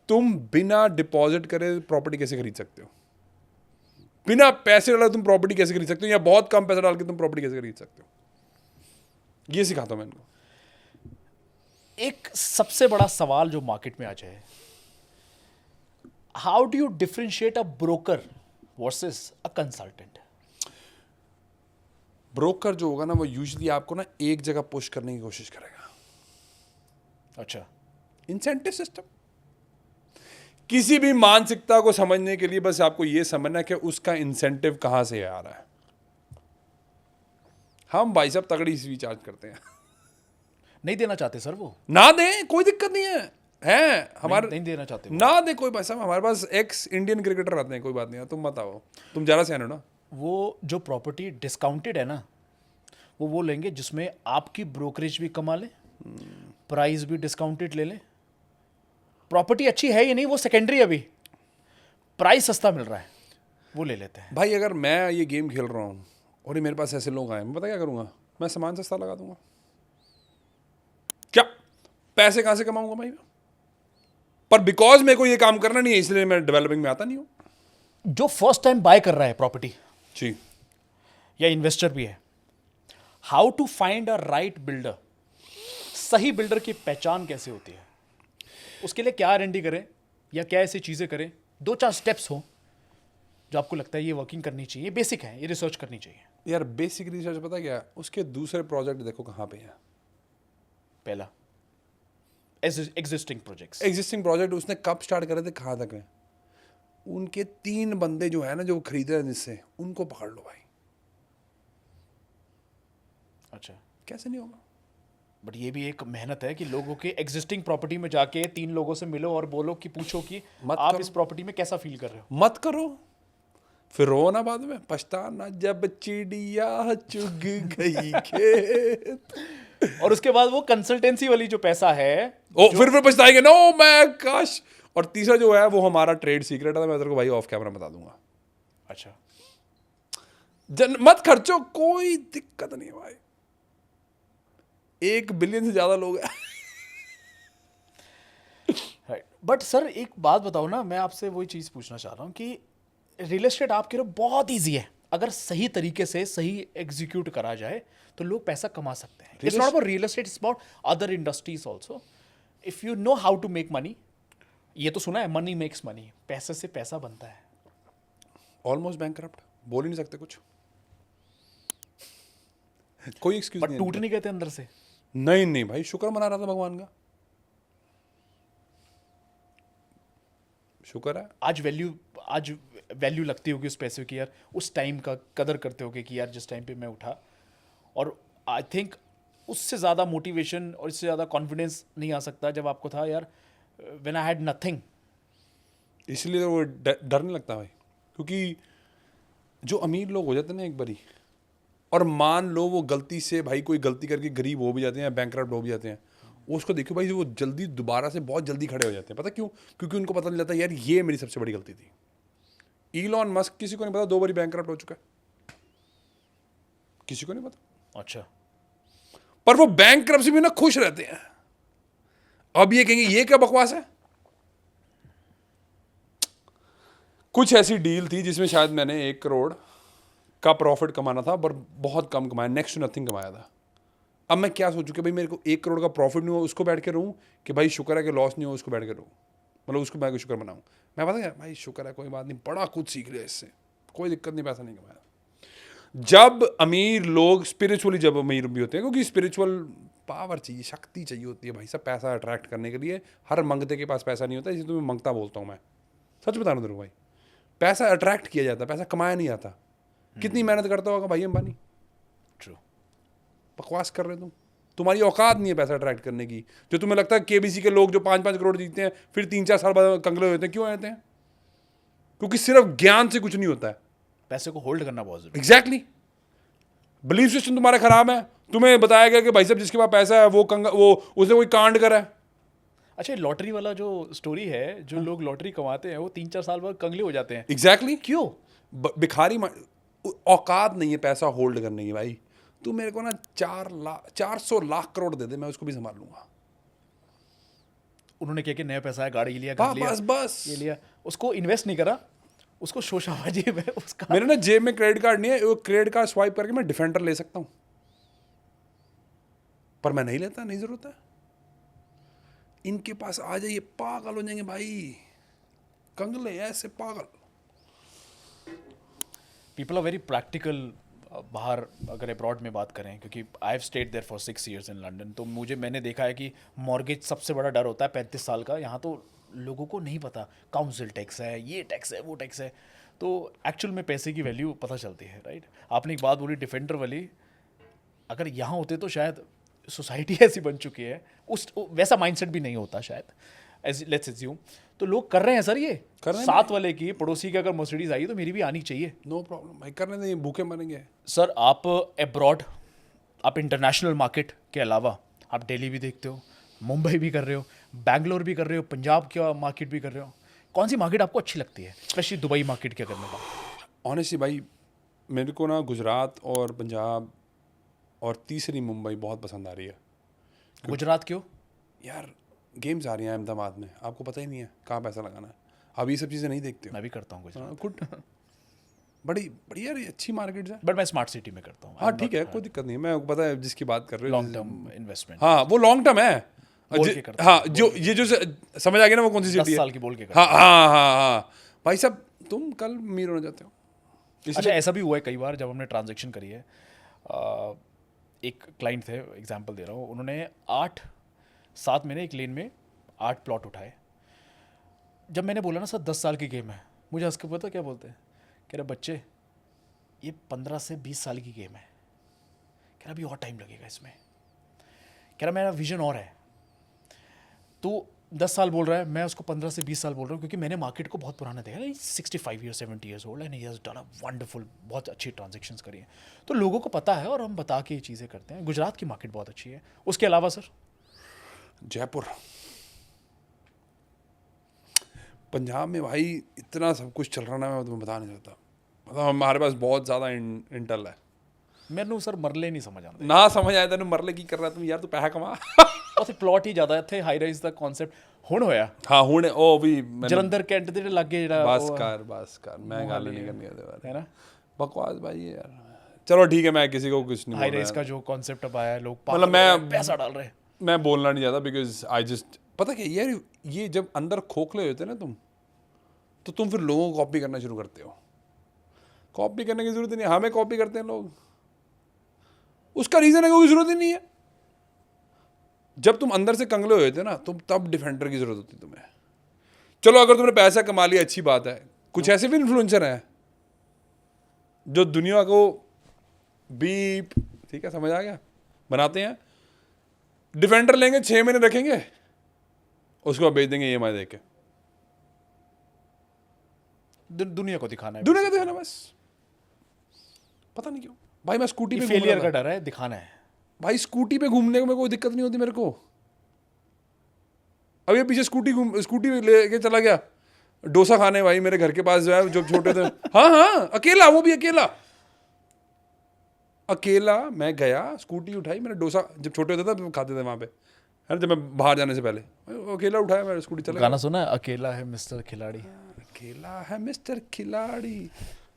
Speaker 2: तुम बिना डिपॉजिट करे प्रॉपर्टी कैसे खरीद सकते हो, बिना पैसे डाले तुम प्रॉपर्टी कैसे खरीद सकते हो, या बहुत कम पैसा डाल के तुम प्रॉपर्टी कैसे खरीद सकते हो, ये सिखाता हूँ मैं इनको।
Speaker 1: एक सबसे बड़ा सवाल जो मार्केट में आ जाए, how do you differentiate a broker versus a consultant?
Speaker 2: Broker जो होगा ना, वो यूजुअली आपको ना एक जगह पुश करने की कोशिश करेगा।
Speaker 1: अच्छा,
Speaker 2: इंसेंटिव सिस्टम। किसी भी मानसिकता को समझने के लिए बस आपको यह समझना है कि उसका इंसेंटिव कहां से आ रहा है। हम भाई साहब तगड़ी सी चार्ज करते हैं।
Speaker 1: नहीं देना चाहते सर, वो
Speaker 2: ना दें, कोई दिक्कत नहीं है हमारे
Speaker 1: नहीं देना चाहते वो।
Speaker 2: ना दे कोई भाई साहब। हमारे पास एक्स इंडियन क्रिकेटर आते हैं, कोई बात नहीं है, तुम मत आओ, तुम ज़्यादा से आने ना।
Speaker 1: वो जो प्रॉपर्टी डिस्काउंटेड है ना, वो लेंगे जिसमें आपकी ब्रोकरेज भी कमा ले, प्राइस भी डिस्काउंटेड ले ले। प्रॉपर्टी अच्छी है या नहीं वो सेकेंडरी, अभी प्राइस सस्ता मिल रहा है वो ले लेते हैं।
Speaker 2: भाई अगर मैं ये गेम खेल रहा हूँ और ये मेरे पास ऐसे लोग आए, मैं पता क्या करूँगा? मैं सामान सस्ता लगा दूंगा। क्या पैसे कहाँ से कमाऊंगा भाई? पर बिकॉज मेरे को ये काम करना नहीं है, इसलिए मैं डेवलपिंग में आता नहीं हूँ।
Speaker 1: जो फर्स्ट टाइम बाय कर रहा है प्रॉपर्टी
Speaker 2: जी,
Speaker 1: या इन्वेस्टर भी है, how to find a right builder? सही बिल्डर की पहचान कैसे होती है? उसके लिए क्या R&D करें या क्या ऐसी चीज़ें करें, 2-4 स्टेप्स हो जो आपको लगता है ये वर्किंग करनी चाहिए, ये बेसिक है, ये रिसर्च करनी चाहिए?
Speaker 2: यार बेसिक रिसर्च पता क्या, उसके दूसरे प्रोजेक्ट देखो कहाँ पे हैं।
Speaker 1: पहला एग्जिस्टिंग प्रोजेक्ट्स।
Speaker 2: एग्जिस्टिंग प्रोजेक्ट उसने कब स्टार्ट करे थे, कहाँ तक है, उनके 3 बंदे जो है ना, जो खरीद रहे हैं जिससे, उनको पकड़ लो भाई।
Speaker 1: अच्छा,
Speaker 2: कैसे नहीं होगा?
Speaker 1: बट ये भी एक मेहनत है कि लोगों के एग्जिस्टिंग प्रॉपर्टी में जाके 3 लोगों से मिलो और बोलो कि पूछो कि
Speaker 2: मत
Speaker 1: आप
Speaker 2: करो।
Speaker 1: इस प्रॉपर्टी में कैसा फील कर रहे हो।
Speaker 2: मत करो, फिर रो ना बाद में, पछताना जब चिड़िया चुग गई खेत।
Speaker 1: और उसके बाद वो कंसल्टेंसी वाली जो पैसा है,
Speaker 2: ओ फिर पछताएंगे, नो मैं काश। और तीसरा जो है वो हमारा ट्रेड सीक्रेट है, मैं तेरे को भाई ऑफ कैमरा बता दूंगा।
Speaker 1: अच्छा
Speaker 2: मत खर्चो, कोई दिक्कत नहीं है भाई, 1 बिलियन से ज्यादा लोग हैं।
Speaker 1: राइट। बट सर एक बात बताओ ना, मैं आपसे वही चीज़ पूछना चाह रहा हूँ कि रियल एस्टेट आपके लिए बहुत ईजी है, अगर सही तरीके से सही एग्जीक्यूट करा जाए तो लोग पैसा कमा सकते हैं। It's not about real estate, it's about other industries also. If you know how to make money, ये तो सुना है मनी मेक्स मनी, पैसे से पैसा बनता है।
Speaker 2: ऑलमोस्ट बैंकरप्ट, बोल ही नहीं सकते कुछ, कोई एक्सक्यूज
Speaker 1: बट
Speaker 2: नहीं
Speaker 1: टूट
Speaker 2: है।
Speaker 1: नहीं गए थे अंदर से।
Speaker 2: नहीं नहीं भाई, शुक्र मना रहा था भगवान का, शुक्र है।
Speaker 1: आज वैल्यू लगती होगी उस पैसे की, यार उस टाइम का कदर करते होगे कि यार जिस टाइम पे मैं उठा। और आई थिंक उससे ज़्यादा मोटिवेशन और इससे ज़्यादा कॉन्फिडेंस नहीं आ सकता जब आपको था यार व्हेन आई हैड नथिंग।
Speaker 2: इसलिए तो वो डर नहीं लगता भाई, क्योंकि जो अमीर लोग हो जाते हैं ना एक बारी, और मान लो वो गलती से भाई कोई गलती करके गरीब हो भी जाते हैं, बैंकरप्ट हो भी जाते हैं, उसको देखो भाई वो जल्दी दोबारा से बहुत जल्दी खड़े हो जाते हैं। पता क्यों? क्योंकि उनको पता चल जाता है यार ये मेरी सबसे बड़ी गलती थी। इलॉन मस्क, किसी को नहीं पता 2 बारी बैंकरप्ट हो चुका है, किसी को नहीं पता।
Speaker 1: अच्छा,
Speaker 2: पर वो बैंकरप्सी में ना खुश रहते हैं। अब ये कहेंगे ये क्या बकवास है। कुछ ऐसी डील थी जिसमें शायद मैंने 1 करोड़ का प्रॉफिट कमाना था, पर बहुत कम कमाया, नेक्स्ट टू नथिंग कमाया था। अब मैं क्या सोचूं कि भाई मेरे को 1 करोड़ का प्रॉफिट नहीं हुआ, उसको बैठ के रहूं कि भाई शुक्र है कि लॉस नहीं हुआ, उसको बैठ के रहूं, मतलब उसको मैं शुक्र मनाऊं। मैं पता क्या भाई, शुक्र है कोई बात नहीं, बड़ा कुछ सीख लिया इससे, कोई दिक्कत नहीं, पैसा नहीं कमाया। जब अमीर लोग स्पिरिचुअली जब अमीर भी होते हैं, क्योंकि स्पिरिचुअल पावर चाहिए, शक्ति चाहिए होती है भाई साहब पैसा अट्रैक्ट करने के लिए। हर मंगते के पास पैसा नहीं होता, इसलिए तुम्हें मंगता बोलता हूँ मैं, सच बता रहा हूँ भाई। पैसा अट्रैक्ट किया जाता है, पैसा कमाया नहीं आता। कितनी मेहनत करता होगा भाई अंबानी,
Speaker 1: ट्रू।
Speaker 2: बकवास कर रहे हो तुम, तुम्हारी औकात नहीं है पैसा अट्रैक्ट करने की। जो तुम्हें लगता है केबीसी के लोग जो 5-5 करोड़ जीतते हैं फिर 3-4 साल बाद कंगले होते हैं, क्यों आते हैं? क्योंकि सिर्फ ज्ञान से कुछ नहीं होता है।
Speaker 1: पैसे को होल्ड करना बहुत जरूरी।
Speaker 2: एग्जैक्टली। बिलीफ सिस्टम तुम्हारा खराब है, तुम्हें बताया गया कि भाई साहब जिसके पास पैसा है वो उसने कोई कांड करा है।
Speaker 1: अच्छा, लॉटरी वाला जो स्टोरी है, जो लोग लॉटरी कमाते हैं वो 3-4 साल बाद कंगले हो जाते हैं।
Speaker 2: एग्जैक्टली।
Speaker 1: क्यों?
Speaker 2: भिखारी औकात नहीं है पैसा होल्ड करने की भाई। तू मेरे को ना 400 लाख करोड़ दे दे, मैं उसको भी संभाल लूंगा।
Speaker 1: उन्होंने क्या नया पैसा है, गाड़ी लिया, घर लिया,
Speaker 2: बस
Speaker 1: ये लिया, उसको इन्वेस्ट नहीं करा, उसको शोशाबाजी में उसका।
Speaker 2: मेरे ना जेब में क्रेडिट कार्ड नहीं है, वो क्रेडिट कार्ड स्वाइप करके मैं डिफेंडर ले सकता हूँ, पर मैं नहीं लेता, नहीं जरूरत है। इनके पास आ जाइए पागल हो जाएंगे भाई, कंगले ऐसे पागल।
Speaker 1: People are very practical. बाहर अगर अब्रॉड में बात करें, क्योंकि I have stayed there for 6 years in London, तो मैंने देखा है कि मॉर्गेज सबसे बड़ा डर होता है 35 साल का। यहाँ तो लोगों को नहीं पता, काउंसिल टैक्स है, ये टैक्स है, वो टैक्स है, तो एक्चुअल में पैसे की वैल्यू पता चलती है। राइट। आपने एक बात बोली डिफेंडर वाली, अगर यहाँ होते तो शायद सोसाइटी ऐसी बन चुकी है, उस वैसा माइंडसेट भी नहीं होता शायद, लेट्स एज्यूम। तो लोग कर रहे हैं सर, ये
Speaker 2: कर रहे हैं
Speaker 1: साथ वाले की, पड़ोसी की अगर मर्सिडीज आई तो मेरी भी आनी चाहिए।
Speaker 2: नो प्रॉब्लम भाई, करने देंगे, भूखे मरेंगे।
Speaker 1: सर आप अब्रॉड, आप इंटरनेशनल मार्केट के अलावा आप दिल्ली भी देखते हो, मुंबई भी कर रहे हो, बैंगलोर भी कर रहे हो, पंजाब का मार्केट भी कर रहे हो, कौन सी मार्केट आपको अच्छी लगती है, स्पेशली दुबई मार्केट की अगर मैं बात?
Speaker 2: ऑनेस्टली भाई मेरे को ना गुजरात और पंजाब और तीसरी मुंबई बहुत पसंद आ रही है।
Speaker 1: गुजरात क्यों?
Speaker 2: यार गेम्स आ रही हैं अहमदाबाद में, आपको पता ही नहीं है कहाँ पैसा लगाना है। अब ये सब चीज़ें नहीं देखते हो।
Speaker 1: मैं भी करता हूँ गुजरात,
Speaker 2: गुड, बड़ी बढ़िया अच्छी मार्केट है।
Speaker 1: बट मैं स्मार्ट सिटी में करता हूँ।
Speaker 2: हाँ ठीक है, कोई दिक्कत नहीं है, मैं पता है जिसकी बात कर रहे हो,
Speaker 1: लॉन्ग टर्म इन्वेस्टमेंट।
Speaker 2: हाँ वो लॉन्ग टर्म है।
Speaker 1: बोल के करता
Speaker 2: हाँ जो ये जो समझ आ गया ना वो कौन सी
Speaker 1: 10
Speaker 2: सिटी है।
Speaker 1: साल की बोल के करता
Speaker 2: हाँ हाँ हाँ हाँ भाई साहब, तुम कल अमीर होना चाहते हो।
Speaker 1: अच्छा, ऐसा भी हुआ है कई बार जब हमने ट्रांजैक्शन करी है। एक क्लाइंट थे, एग्जांपल दे रहा हूँ, उन्होंने 7 महीने एक लेन में 8 प्लॉट उठाए। जब मैंने बोला ना सर 10 साल की गेम है, मुझे हंस के पता क्या बोलते हैं, कह रहे बच्चे ये 15 से 20 साल की गेम है, कह रहा अभी और टाइम लगेगा इसमें, कह रहा मेरा विजन और है। तो 10 साल बोल रहा है, मैं उसको 15 से 20 साल बोल रहा हूँ, क्योंकि मैंने मार्केट को बहुत पुराना देखा है। 65 years 70 years old and he has done a wonderful, बहुत अच्छी ट्रांजेक्शन्स करी हैं। तो लोगों को पता है और हम बता के ये चीज़ें करते हैं। गुजरात की मार्केट बहुत अच्छी है। उसके अलावा सर
Speaker 2: जयपुर, पंजाब में भाई इतना सब कुछ चल रहा ना, मैं तुम्हें बता नहीं सकता। मतलब हमारे पास बहुत ज़्यादा इंटेल है।
Speaker 1: मैनू सर मरले नहीं समझ आते
Speaker 2: ना समझ आया तेन मरले की कर रहा तुम यार, तू पैसा कमा।
Speaker 1: ਉੱਥੇ ਪਲਾਟ ਹੀ ਜ਼ਿਆਦਾ, ਇੱਥੇ ਹਾਈ ਰਾਈਜ਼ ਦਾ ਕਨਸੈਪਟ ਹੁਣ ਹੋਇਆ।
Speaker 2: हाँ हुणे ਉਹ भी
Speaker 1: ਜਲੰਧਰ ਕੈਂਟ ਦੇ ਲਾਗੇ ਜਿਹੜਾ
Speaker 2: बस कर मैं गल नहीं करनी ਉਹਦੇ बारे।
Speaker 1: है ना,
Speaker 2: बकवास भाई है यार। चलो ठीक है, मैं किसी को कुछ नहीं
Speaker 1: हाई
Speaker 2: बोल
Speaker 1: राइज
Speaker 2: रहा
Speaker 1: का जो कॉन्सेप्ट अब आया है, लोग
Speaker 2: मतलब मैं-
Speaker 1: पैसा डाल रहे हैं।
Speaker 2: मैं बोलना नहीं चाहता बिकॉज आई जस्ट, पता क्या यार, ये जब अंदर खोखले होते ना तुम, तो तुम फिर लोगों को कॉपी करना शुरू करते हो। कॉपी करने की जरूरत ही नहीं, हमें कॉपी करते हैं लोग, उसका रीज़न है कोई ज़रूरत ही नहीं है। जब तुम अंदर से कंगले हुए थे ना, तुम तब डिफेंडर की ज़रूरत होती तुम्हें। चलो अगर तुमने पैसा कमा लिया अच्छी बात है, कुछ ऐसे भी इन्फ्लुएंसर हैं जो दुनिया को बीप, ठीक है समझ आ गया, बनाते हैं। डिफेंडर लेंगे 6 महीने रखेंगे, उसको बेच देंगे EMI दे के।
Speaker 1: दुनिया को दिखाना है,
Speaker 2: दुनिया का देखना बस, पता नहीं क्यों भाई। मैं स्कूटी पे
Speaker 1: फेलियर का डर है, दिखाना है।
Speaker 2: भाई स्कूटी पे घूमने को मेरे को दिक्कत नहीं होती मेरे को। अब ये पीछे स्कूटी लेके चला गया डोसा खाने भाई मेरे घर के पास जो है, जब छोटे थे। हाँ अकेला, वो भी अकेला मैं गया, स्कूटी उठाई, मैंने डोसा, जब छोटे होते थे खाते थे वहाँ पे, है ना, जब मैं बाहर जाने से पहले अकेला उठाया, मैं स्कूटी चला
Speaker 1: गाना सुना है, अकेला है मिस्टर खिलाड़ी।
Speaker 2: अकेला है मिस्टर खिलाड़ी।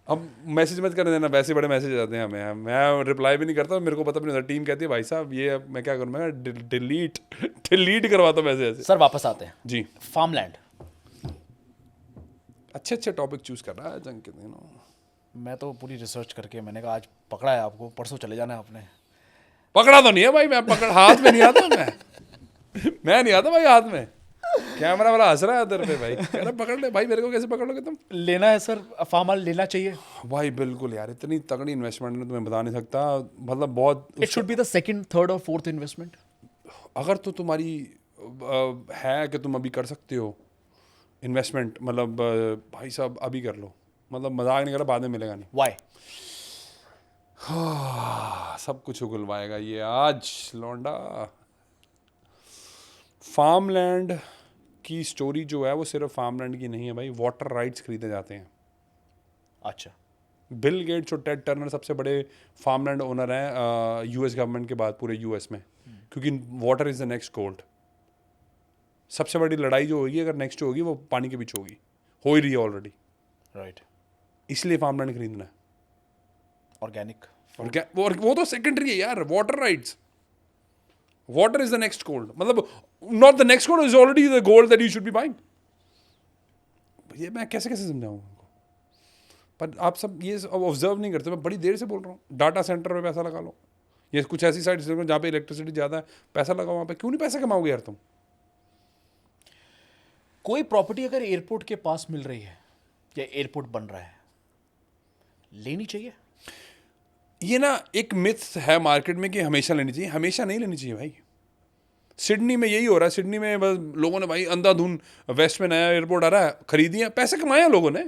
Speaker 2: अब मैसेज मत कर देना, वैसे बड़े मैसेज आते हैं हमें, मैं रिप्लाई भी नहीं करता, मेरे को पता भी नहीं होता। टीम कहती है भाई साहब ये मैं क्या करूँ, मैं डिलीट करवाता हूँ मैसेज।
Speaker 1: सर वापस आते हैं
Speaker 2: जी,
Speaker 1: फार्मलैंड।
Speaker 2: अच्छे टॉपिक चूज कर रहा है अंकित।
Speaker 1: मैं तो पूरी रिसर्च करके मैंने कहा आज पकड़ा है आपको, परसों चले जाना है आपने।
Speaker 2: पकड़ा तो नहीं है भाई, मैं पकड़ हाथ में नहीं आता, मैं नहीं आता भाई हाथ में। कैमरा वाला हंस रहा है इधर पे भाई, कह रहा पकड़ ले भाई, मेरे को कैसे पकड़ लोगे तुम।
Speaker 1: लेना है सर, फार्मल लेना चाहिए
Speaker 2: भाई बिल्कुल यार, इतनी तगड़ी इन्वेस्टमेंट में तुम्हें बता नहीं सकता, मतलब बहुत।
Speaker 1: It should be the second, third और फोर्थ इन्वेस्टमेंट।
Speaker 2: अगर तो तुम्हारी है कि तुम अभी कर सकते हो इन्वेस्टमेंट, मतलब भाई साहब अभी कर लो, मतलब मजाक नहीं कर रहा, बाद में मिलेगा नहीं।
Speaker 1: वाई?
Speaker 2: सब कुछ उगलवाएगा ये आज लौंडा। फार्मलैंड की स्टोरी जो है वो सिर्फ फार्मलैंड की नहीं है भाई, वाटर राइट्स खरीदे जाते हैं।
Speaker 1: अच्छा,
Speaker 2: बिल गेट्स और टेड टर्नर सबसे बड़े फार्मलैंड ओनर हैं यूएस गवर्नमेंट के बाद पूरे यूएस में, क्योंकि water is the next gold. सबसे बड़ी लड़ाई जो होगी अगर नेक्स्ट होगी वो पानी के बीच होगी, हो ही रही है ऑलरेडी,
Speaker 1: राइट।
Speaker 2: इसलिए फार्मलैंड खरीदना है।
Speaker 1: ऑर्गेनिक
Speaker 2: और क्या, वो तो सेकेंडरी है यार, water rights. Water is the next gold, मतलब not the next gold, is already the gold that you should be buying. ये मैं कैसे समझाऊं उनको, पर आप सब ये ऑब्जर्व नहीं करते। मैं बड़ी देर से बोल रहा हूँ, डाटा सेंटर में पैसा लगा लो, ये कुछ ऐसी साइट्स जहाँ पे इलेक्ट्रिसिटी ज़्यादा है, पैसा लगाओ वहाँ पे। क्यों नहीं पैसा कमाओगे यार तुम।
Speaker 1: कोई प्रॉपर्टी अगर एयरपोर्ट के पास मिल रही है या एयरपोर्ट बन रहा है, लेनी चाहिए।
Speaker 2: ये ना एक मिथ है मार्केट में कि हमेशा लेनी चाहिए, हमेशा नहीं लेनी चाहिए भाई। सिडनी में यही हो रहा है, सिडनी में बस लोगों ने भाई अंधाधुन, वेस्ट में नया एयरपोर्ट आ रहा है, खरीदी है, पैसे कमाए हैं लोगों ने।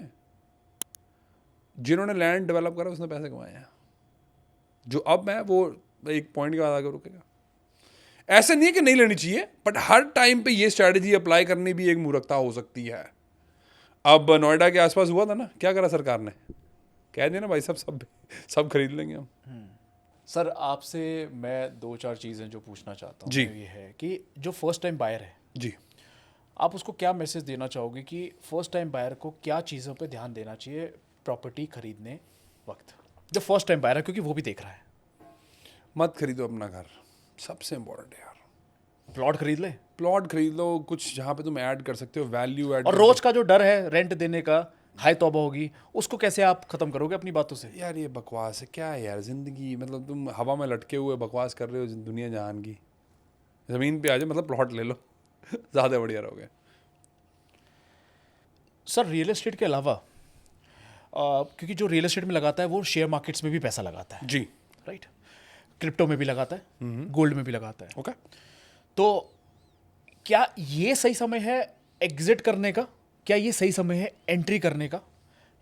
Speaker 2: जिन्होंने लैंड डेवलप करा उसने पैसे कमाए हैं, जो अब है वो एक पॉइंट के बाद आगे रुकेगा। ऐसा नहीं है कि नहीं लेनी चाहिए, बट हर टाइम पे ये स्ट्रैटेजी अप्लाई करनी भी एक मूर्खता हो सकती है। अब नोएडा के आसपास हुआ था ना, क्या करा सरकार ने, कह दिया ना भाई सब खरीद लेंगे हम।
Speaker 1: सर आपसे मैं 2-4 चीज़ें जो पूछना चाहता हूँ
Speaker 2: जी।
Speaker 1: ये है कि जो फर्स्ट टाइम बायर है
Speaker 2: जी,
Speaker 1: आप उसको क्या मैसेज देना चाहोगे कि फर्स्ट टाइम बायर को क्या चीज़ों पे ध्यान देना चाहिए प्रॉपर्टी खरीदने वक्त, जो फर्स्ट टाइम बायर है, क्योंकि वो भी देख रहा है।
Speaker 2: मत खरीदो अपना घर, सबसे इम्पोर्टेंट है यार।
Speaker 1: प्लॉट खरीद ले,
Speaker 2: प्लॉट खरीद लो, कुछ जहाँ पे तुम ऐड कर सकते हो, वैल्यू ऐड।
Speaker 1: और रोज का जो डर है रेंट देने का, हाई तौबा होगी, उसको कैसे आप खत्म करोगे अपनी बातों से।
Speaker 2: यार ये बकवास है, क्या है यार ज़िंदगी, मतलब तुम हवा में लटके हुए बकवास कर रहे हो दुनिया जहान की। ज़मीन पे आ जाओ, मतलब प्लॉट ले लो ज़्यादा बढ़िया रहोगे।
Speaker 1: सर रियल एस्टेट के अलावा क्योंकि जो रियल एस्टेट में लगाता है वो शेयर मार्केट्स में भी पैसा लगाता है,
Speaker 2: जी,
Speaker 1: राइट, क्रिप्टो में भी लगाता है, गोल्ड में भी लगाता है।
Speaker 2: ओके।
Speaker 1: तो क्या ये सही समय है एग्जिट करने का, क्या ये सही समय है एंट्री करने का,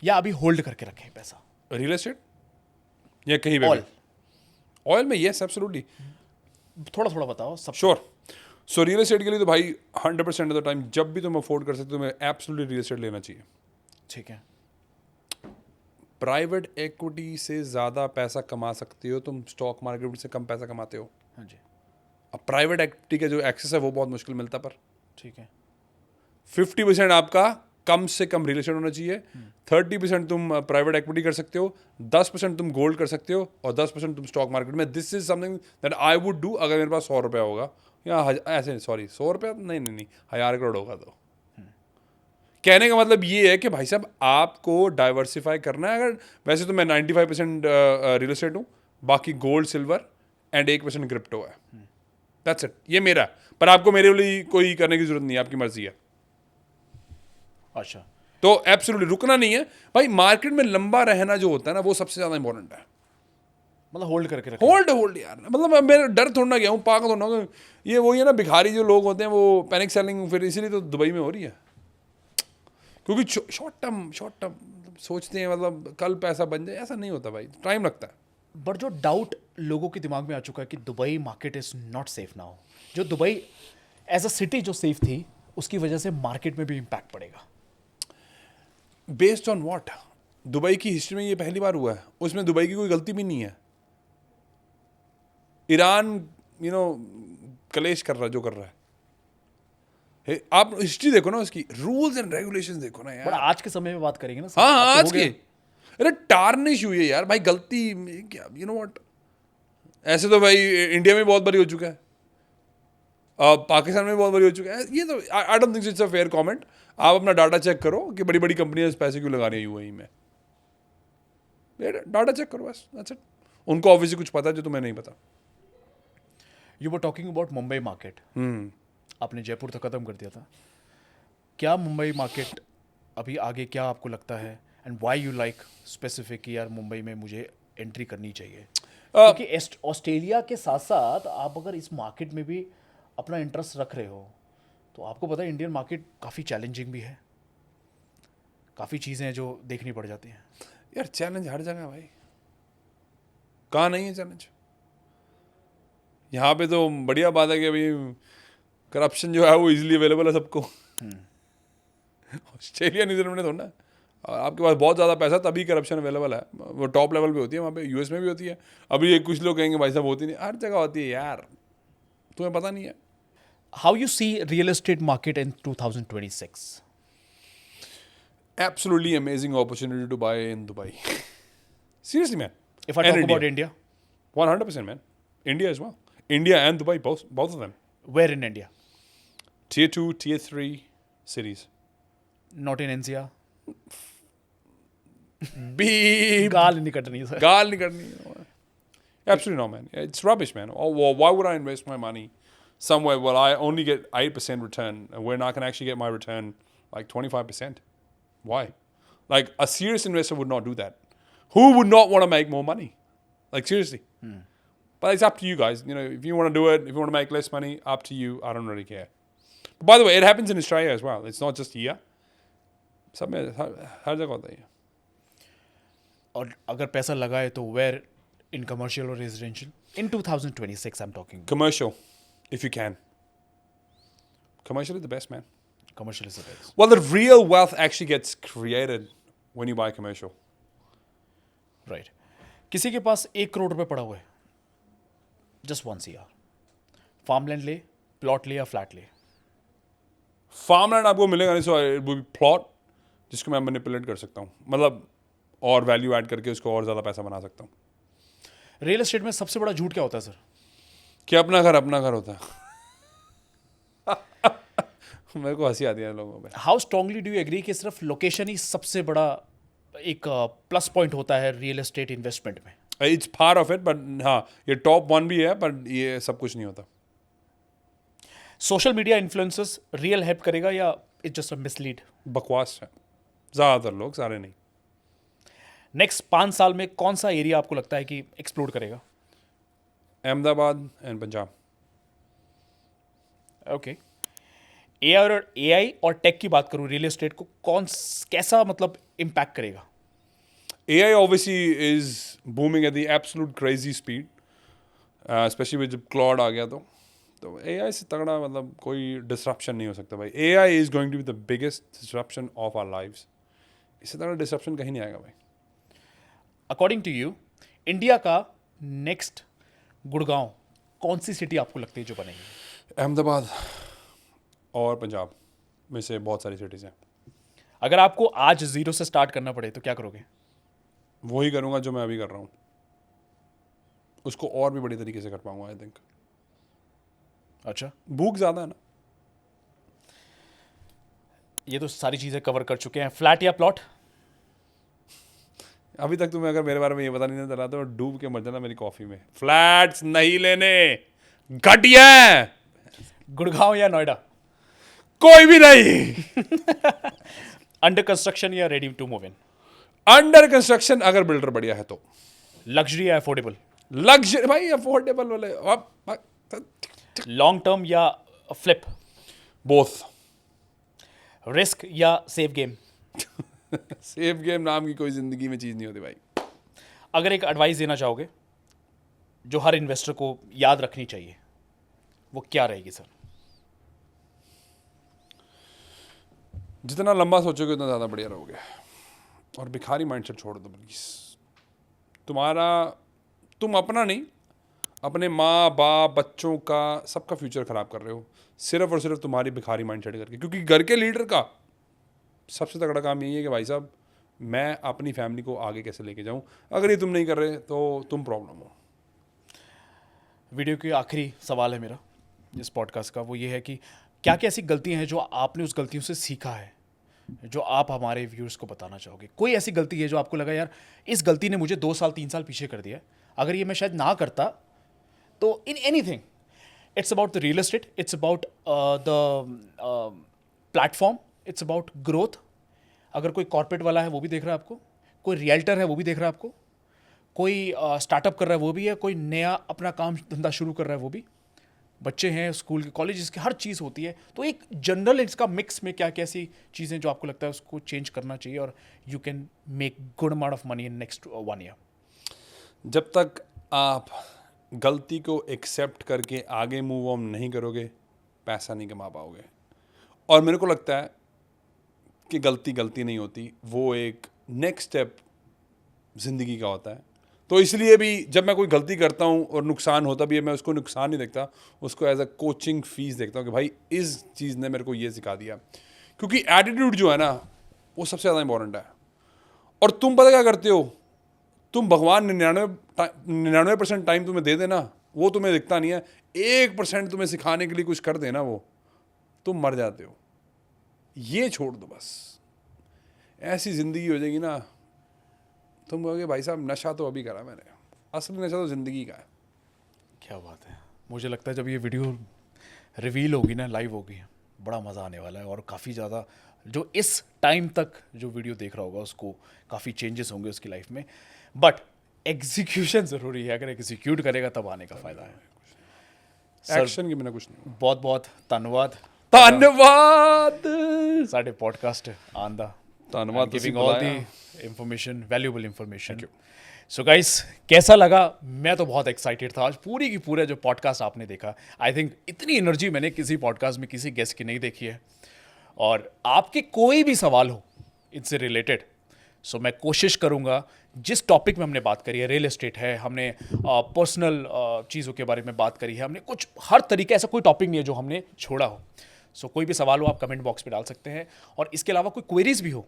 Speaker 1: या अभी होल्ड करके रखें पैसा?
Speaker 2: रियल एस्टेट या कहीं पे
Speaker 1: ऑल,
Speaker 2: ऑयल में? यस एब्सोल्युटली,
Speaker 1: थोड़ा थोड़ा बताओ सब।
Speaker 2: श्योर। सो रियल एस्टेट के लिए तो भाई 100% ऑफ द टाइम जब भी तुम अफोर्ड कर सकते हो तुम्हें एब्सोल्युटली रियल एस्टेट लेना चाहिए।
Speaker 1: ठीक है।
Speaker 2: प्राइवेट इक्विटी से ज़्यादा पैसा कमा सकते हो तुम, स्टॉक मार्केट से कम पैसा कमाते हो।
Speaker 1: हाँ जी।
Speaker 2: अब प्राइवेट इक्विटी का जो एक्सेस है वो बहुत मुश्किल मिलता, पर
Speaker 1: ठीक है।
Speaker 2: 50% आपका कम से कम रियल एस्टेट होना चाहिए, 30% तुम प्राइवेट इक्विटी कर सकते हो, 10% तुम गोल्ड कर सकते हो, और 10% तुम स्टॉक मार्केट में। This is something that I would do अगर मेरे पास 100 रुपया होगा, या ऐसे सॉरी 100 रुपया नहीं नहीं नहीं 1000 करोड़ होगा तो। कहने का मतलब ये है कि भाई साहब आपको डाइवर्सिफाई करना है। अगर वैसे तो मैं 95% रियल एस्टेट हूँ, बाकी गोल्ड सिल्वर एंड 1% क्रिप्टो है, दैट्स इट। ये मेरा है, पर आपको मेरे लिए कोई करने की जरूरत नहीं है, आपकी मर्जी है।
Speaker 1: अच्छा,
Speaker 2: तो एब्सोल्युटली रुकना नहीं है भाई, मार्केट में लंबा रहना जो होता है ना वो सबसे ज़्यादा इंपॉर्टेंट है।
Speaker 1: मतलब होल्ड करके रखें।
Speaker 2: होल्ड यार, मतलब मैं मेरा डर थोड़ा ना गया हूँ, पागल थोड़ा ना। ये वही है ना, भिखारी जो लोग होते हैं वो पैनिक सेलिंग फिर इसीलिए तो दुबई में हो रही है, क्योंकि शॉर्ट टर्म सोचते हैं मतलब कल पैसा बन जाए, ऐसा नहीं होता भाई, टाइम लगता है।
Speaker 1: बट जो डाउट लोगों के दिमाग में आ चुका है कि Dubai market is not safe now, जो दुबई एज अ सिटी जो सेफ थी उसकी वजह से मार्केट में भी इम्पैक्ट पड़ेगा।
Speaker 2: Based on what? दुबई की हिस्ट्री में ये पहली बार हुआ है, उसमें दुबई की कोई गलती भी नहीं है। ईरान कलेश कर रहा है जो कर रहा है। आप हिस्ट्री देखो ना उसकी, रूल्स एंड रेगुलेशंस देखो ना
Speaker 1: बट
Speaker 2: यार।
Speaker 1: आज के समय में बात करेंगे ना सर,
Speaker 2: हाँ
Speaker 1: अब तो
Speaker 2: आज
Speaker 1: हो
Speaker 2: के,
Speaker 1: गया।
Speaker 2: अरे टार्निश हुई है यार भाई, गलती क्या, व्हाट। ऐसे तो भाई इंडिया में बहुत बारी हो चुका है, पाकिस्तान में बहुत बारी हो चुका है। ये तो I don't think it's a fair comment. आप अपना डाटा चेक करो कि बड़ी बड़ी कंपनियां पैसे क्यों लगा रही हैं यूएई में, डाटा चेक करो बस, दैट्स इट। उनको ऑब्वियसली कुछ पता है जो तुम्हें नहीं पता।
Speaker 1: You were talking about Mumbai market, आपने जयपुर तक खत्म कर दिया था। क्या मुंबई मार्केट अभी आगे, क्या आपको लगता है, and why you like specific कि यार मुंबई में मुझे एंट्री करनी चाहिए? क्योंकि ऑस्ट्रेलिया के साथ साथ आप अगर इस मार्केट में भी अपना इंटरेस्ट रख रहे हो तो आपको पता है इंडियन मार्केट काफ़ी चैलेंजिंग भी है, काफ़ी चीज़ें हैं जो देखनी पड़ जाती हैं।
Speaker 2: यार चैलेंज हर जगह है भाई, कहाँ नहीं है चैलेंज? यहाँ पे तो बढ़िया बात है कि अभी करप्शन जो है वो इजीली अवेलेबल है सबको। ऑस्ट्रेलिया न्यूजीलैंड में थोड़ा ना, और आपके पास बहुत ज़्यादा पैसा तभी करप्शन अवेलेबल है, वो टॉप लेवल पे होती है, वहाँ पे यूएस में भी होती है। अभी ये कुछ लोग कहेंगे भाई साहब होती नहीं, हर जगह होती है यार, तुम्हें पता नहीं है।
Speaker 1: How you see real estate market in 2026?
Speaker 2: Absolutely amazing opportunity to buy in Dubai. Seriously, man.
Speaker 1: If I
Speaker 2: And
Speaker 1: talk about India,
Speaker 2: 100%, man. India as well. India and Dubai, both of them.
Speaker 1: where in India?
Speaker 2: Tier 2, Tier 3 cities.
Speaker 1: Not in NCR?
Speaker 2: Beep.
Speaker 1: गाल नहीं Katni sir.
Speaker 2: गाल नहीं करनी. Absolutely not, man. It's rubbish, man. Oh, well, why would I invest my money somewhere where I only get 8% return and where I can actually get my return like 25%? Why? Like a serious investor would not do that. Who would not want to make more money? Like seriously. But it's up to you guys. If you want to do it, if you want to make less money, up to you. I don't really care. But by the way, it happens in Australia as well. It's not just here. सब में हर जगह होता है।
Speaker 1: और अगर पैसा लगाए तो where in commercial or residential? In 2026 I'm talking.
Speaker 2: Commercial, if you can. Commercial is the best, man.
Speaker 1: Commercial is the best.
Speaker 2: Well, the real wealth actually gets created when you buy commercial.
Speaker 1: Right. किसी के पास 1 करोड़ रुपए पड़ा हुआ है, just 1 CR, farmland ले, plot ले या flat ले?
Speaker 2: फार्मलैंड आपको मिलेगा नहीं, so it will be plot जिसको मैं मैनिपुलेट कर सकता हूँ, मतलब और वैल्यू ऐड करके उसको और ज़्यादा पैसा बना सकता हूँ।
Speaker 1: रियल एस्टेट में सबसे बड़ा झूठ क्या होता है सर?
Speaker 2: कि अपना घर होता है। मेरे को हंसी आती है लोगों पे।
Speaker 1: How strongly do you agree कि सिर्फ लोकेशन ही सबसे बड़ा एक प्लस पॉइंट होता है रियल एस्टेट इन्वेस्टमेंट में?
Speaker 2: It's part of it, but हाँ ये टॉप 1 भी है, बट ये सब कुछ नहीं होता।
Speaker 1: Social media influencers real help करेगा या इट्स जस्ट अ मिसलीड?
Speaker 2: बकवास है ज़्यादातर लोग, सारे नहीं।
Speaker 1: नेक्स्ट 5 साल में कौन सा एरिया आपको लगता है कि एक्सप्लोर करेगा?
Speaker 2: Ahmedabad and Punjab.
Speaker 1: Okay. AI और टेक की बात करूं, रियल एस्टेट को कैसा मतलब इम्पैक्ट करेगा?
Speaker 2: AI obviously is booming at the absolute crazy speed, especially with जब क्लॉड आ गया तो AI से तगड़ा मतलब कोई डिसरप्शन नहीं हो सकता भाई. AI is going to be the biggest disruption of our lives. इससे तगड़ा डिसरप्शन कहीं नहीं आएगा भाई.
Speaker 1: अकॉर्डिंग टू यू, इंडिया का नेक्स्ट गुड़गांव कौन सी सिटी आपको लगती है जो बनेगी?
Speaker 2: अहमदाबाद और पंजाब में से बहुत सारी सिटीज़ हैं.
Speaker 1: अगर आपको आज जीरो से स्टार्ट करना पड़े तो क्या करोगे?
Speaker 2: वही करूँगा जो मैं अभी कर रहा हूँ. उसको और भी बड़ी तरीके से कर पाऊंगा आई थिंक.
Speaker 1: अच्छा,
Speaker 2: भूख ज़्यादा है ना.
Speaker 1: ये तो सारी चीजें कवर कर चुके हैं. फ्लैट या प्लॉट?
Speaker 2: अभी तक तुम्हें अगर मेरे बारे में ये पता नहीं चला तो डूब के मर जाना मेरी कॉफ़ी में. फ्लैट्स नहीं लेने, घटिया है.
Speaker 1: गुड़गांव या नोएडा?
Speaker 2: कोई भी नहीं.
Speaker 1: अंडर कंस्ट्रक्शन या ready to move in?
Speaker 2: Under construction अगर बिल्डर बढ़िया है तो.
Speaker 1: लग्जरी या अफोर्डेबल?
Speaker 2: लग्जरी भाई, अफोर्डेबल वाले.
Speaker 1: लॉन्ग टर्म या फ्लिप?
Speaker 2: बोथ.
Speaker 1: रिस्क या सेफ गेम?
Speaker 2: सेफ गेम नाम की कोई जिंदगी में चीज़ नहीं होती भाई.
Speaker 1: अगर एक एडवाइस देना चाहोगे जो हर इन्वेस्टर को याद रखनी चाहिए, वो क्या रहेगी सर?
Speaker 2: जितना लंबा सोचोगे उतना ज़्यादा बढ़िया रहोगे. और भिखारी माइंडसेट छोड़ दो प्लीज़. तुम अपना नहीं, अपने माँ बाप बच्चों का सबका फ्यूचर ख़राब कर रहे हो सिर्फ और सिर्फ तुम्हारी भिखारी माइंडसेट करके. क्योंकि घर के लीडर का सबसे तगड़ा काम यही है कि भाई साहब मैं अपनी फैमिली को आगे कैसे लेके जाऊँ. अगर ये तुम नहीं कर रहे तो तुम प्रॉब्लम हो.
Speaker 1: वीडियो के आखिरी सवाल है मेरा इस पॉडकास्ट का, वो ये है कि क्या क्या ऐसी गलतियां हैं जो आपने उस गलतियों से सीखा है, जो आप हमारे व्यूअर्स को बताना चाहोगे? कोई ऐसी गलती है जो आपको लगा यार इस गलती ने मुझे 2 साल 3 साल पीछे कर दिया, अगर ये मैं शायद ना करता तो in anything. It's about the real estate, it's about the platform, it's about growth. अगर कोई कॉर्पोरेट वाला है वो भी देख रहा है आपको, कोई रियल्टर है वो भी देख रहा है आपको, कोई स्टार्टअप कर रहा है वो भी है, कोई नया अपना काम धंधा शुरू कर रहा है वो भी, बच्चे हैं स्कूल के कॉलेज की हर चीज़ होती है. तो एक जनरल इसका मिक्स में क्या क्या ऐसी चीज़ें जो आपको लगता है उसको चेंज करना चाहिए और you can make good amount of money in next 1 year?
Speaker 2: जब तक आप गलती को एक्सेप्ट करके आगे मूव ऑन नहीं करोगे पैसा नहीं कमा पाओगे. और मेरे को लगता है कि गलती नहीं होती, वो एक नेक्स्ट स्टेप ज़िंदगी का होता है. तो इसलिए भी जब मैं कोई गलती करता हूँ और नुकसान होता भी है, मैं उसको नुकसान नहीं देखता, उसको एज अ कोचिंग फीस देखता हूँ कि भाई इस चीज़ ने मेरे को ये सिखा दिया. क्योंकि एटीट्यूड जो है ना वो सबसे ज़्यादा इंपॉर्टेंट है. और तुम पता क्या करते हो, तुम भगवान 99% टाइम तुम्हें दे देना, वो तुम्हें दिखता नहीं है. 1% तुम्हें सिखाने के लिए कुछ कर देना, वो तुम मर जाते हो. ये छोड़ दो बस. ऐसी ज़िंदगी हो जाएगी ना, तुम कहोगे भाई साहब नशा तो अभी करा मैंने, असली नशा तो ज़िंदगी का है.
Speaker 1: क्या बात है. मुझे लगता है जब ये वीडियो रिवील होगी ना, लाइव होगी, बड़ा मज़ा आने वाला है. और काफ़ी ज़्यादा जो इस टाइम तक जो वीडियो देख रहा होगा उसको काफ़ी चेंजेस होंगे उसकी लाइफ में. बट एग्जीक्यूशन ज़रूरी है. अगर एग्जीक्यूट करेगा तब आने का फ़ायदा है.
Speaker 2: एक्शन के बिना कुछ नहीं.
Speaker 1: बहुत बहुत धन्यवाद.
Speaker 2: धन्यवाद.
Speaker 1: साढ़े पॉडकास्ट आंदा.
Speaker 2: धन्यवाद.
Speaker 1: Giving all the information, valuable information. So guys, कैसा लगा? मैं तो बहुत एक्साइटेड था आज. पूरी की पूरा जो पॉडकास्ट आपने देखा, आई थिंक इतनी एनर्जी मैंने किसी पॉडकास्ट में किसी गेस्ट की नहीं देखी है. और आपके कोई भी सवाल हो इनसे रिलेटेड, सो मैं कोशिश करूंगा जिस टॉपिक में हमने बात करी है, रियल एस्टेट है, हमने पर्सनल चीज़ों के बारे में बात करी है, हमने कुछ हर तरीके, ऐसा कोई टॉपिक नहीं है जो हमने छोड़ा हो. सो कोई भी सवाल हो आप कमेंट बॉक्स पे डाल सकते हैं. और इसके अलावा कोई क्वेरीज भी हो,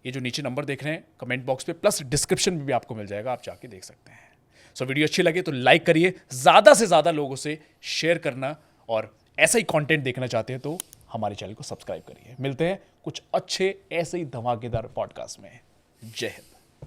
Speaker 1: ये जो नीचे नंबर देख रहे हैं कमेंट बॉक्स पे, प्लस डिस्क्रिप्शन में भी आपको मिल जाएगा, आप जाके देख सकते हैं. सो वीडियो अच्छी लगे तो लाइक करिए, ज़्यादा से ज़्यादा लोगों से शेयर करना, और ऐसा ही कंटेंट देखना चाहते हैं तो हमारे चैनल को सब्सक्राइब करिए. मिलते हैं कुछ अच्छे ऐसे ही धमाकेदार पॉडकास्ट में. जय हिंद.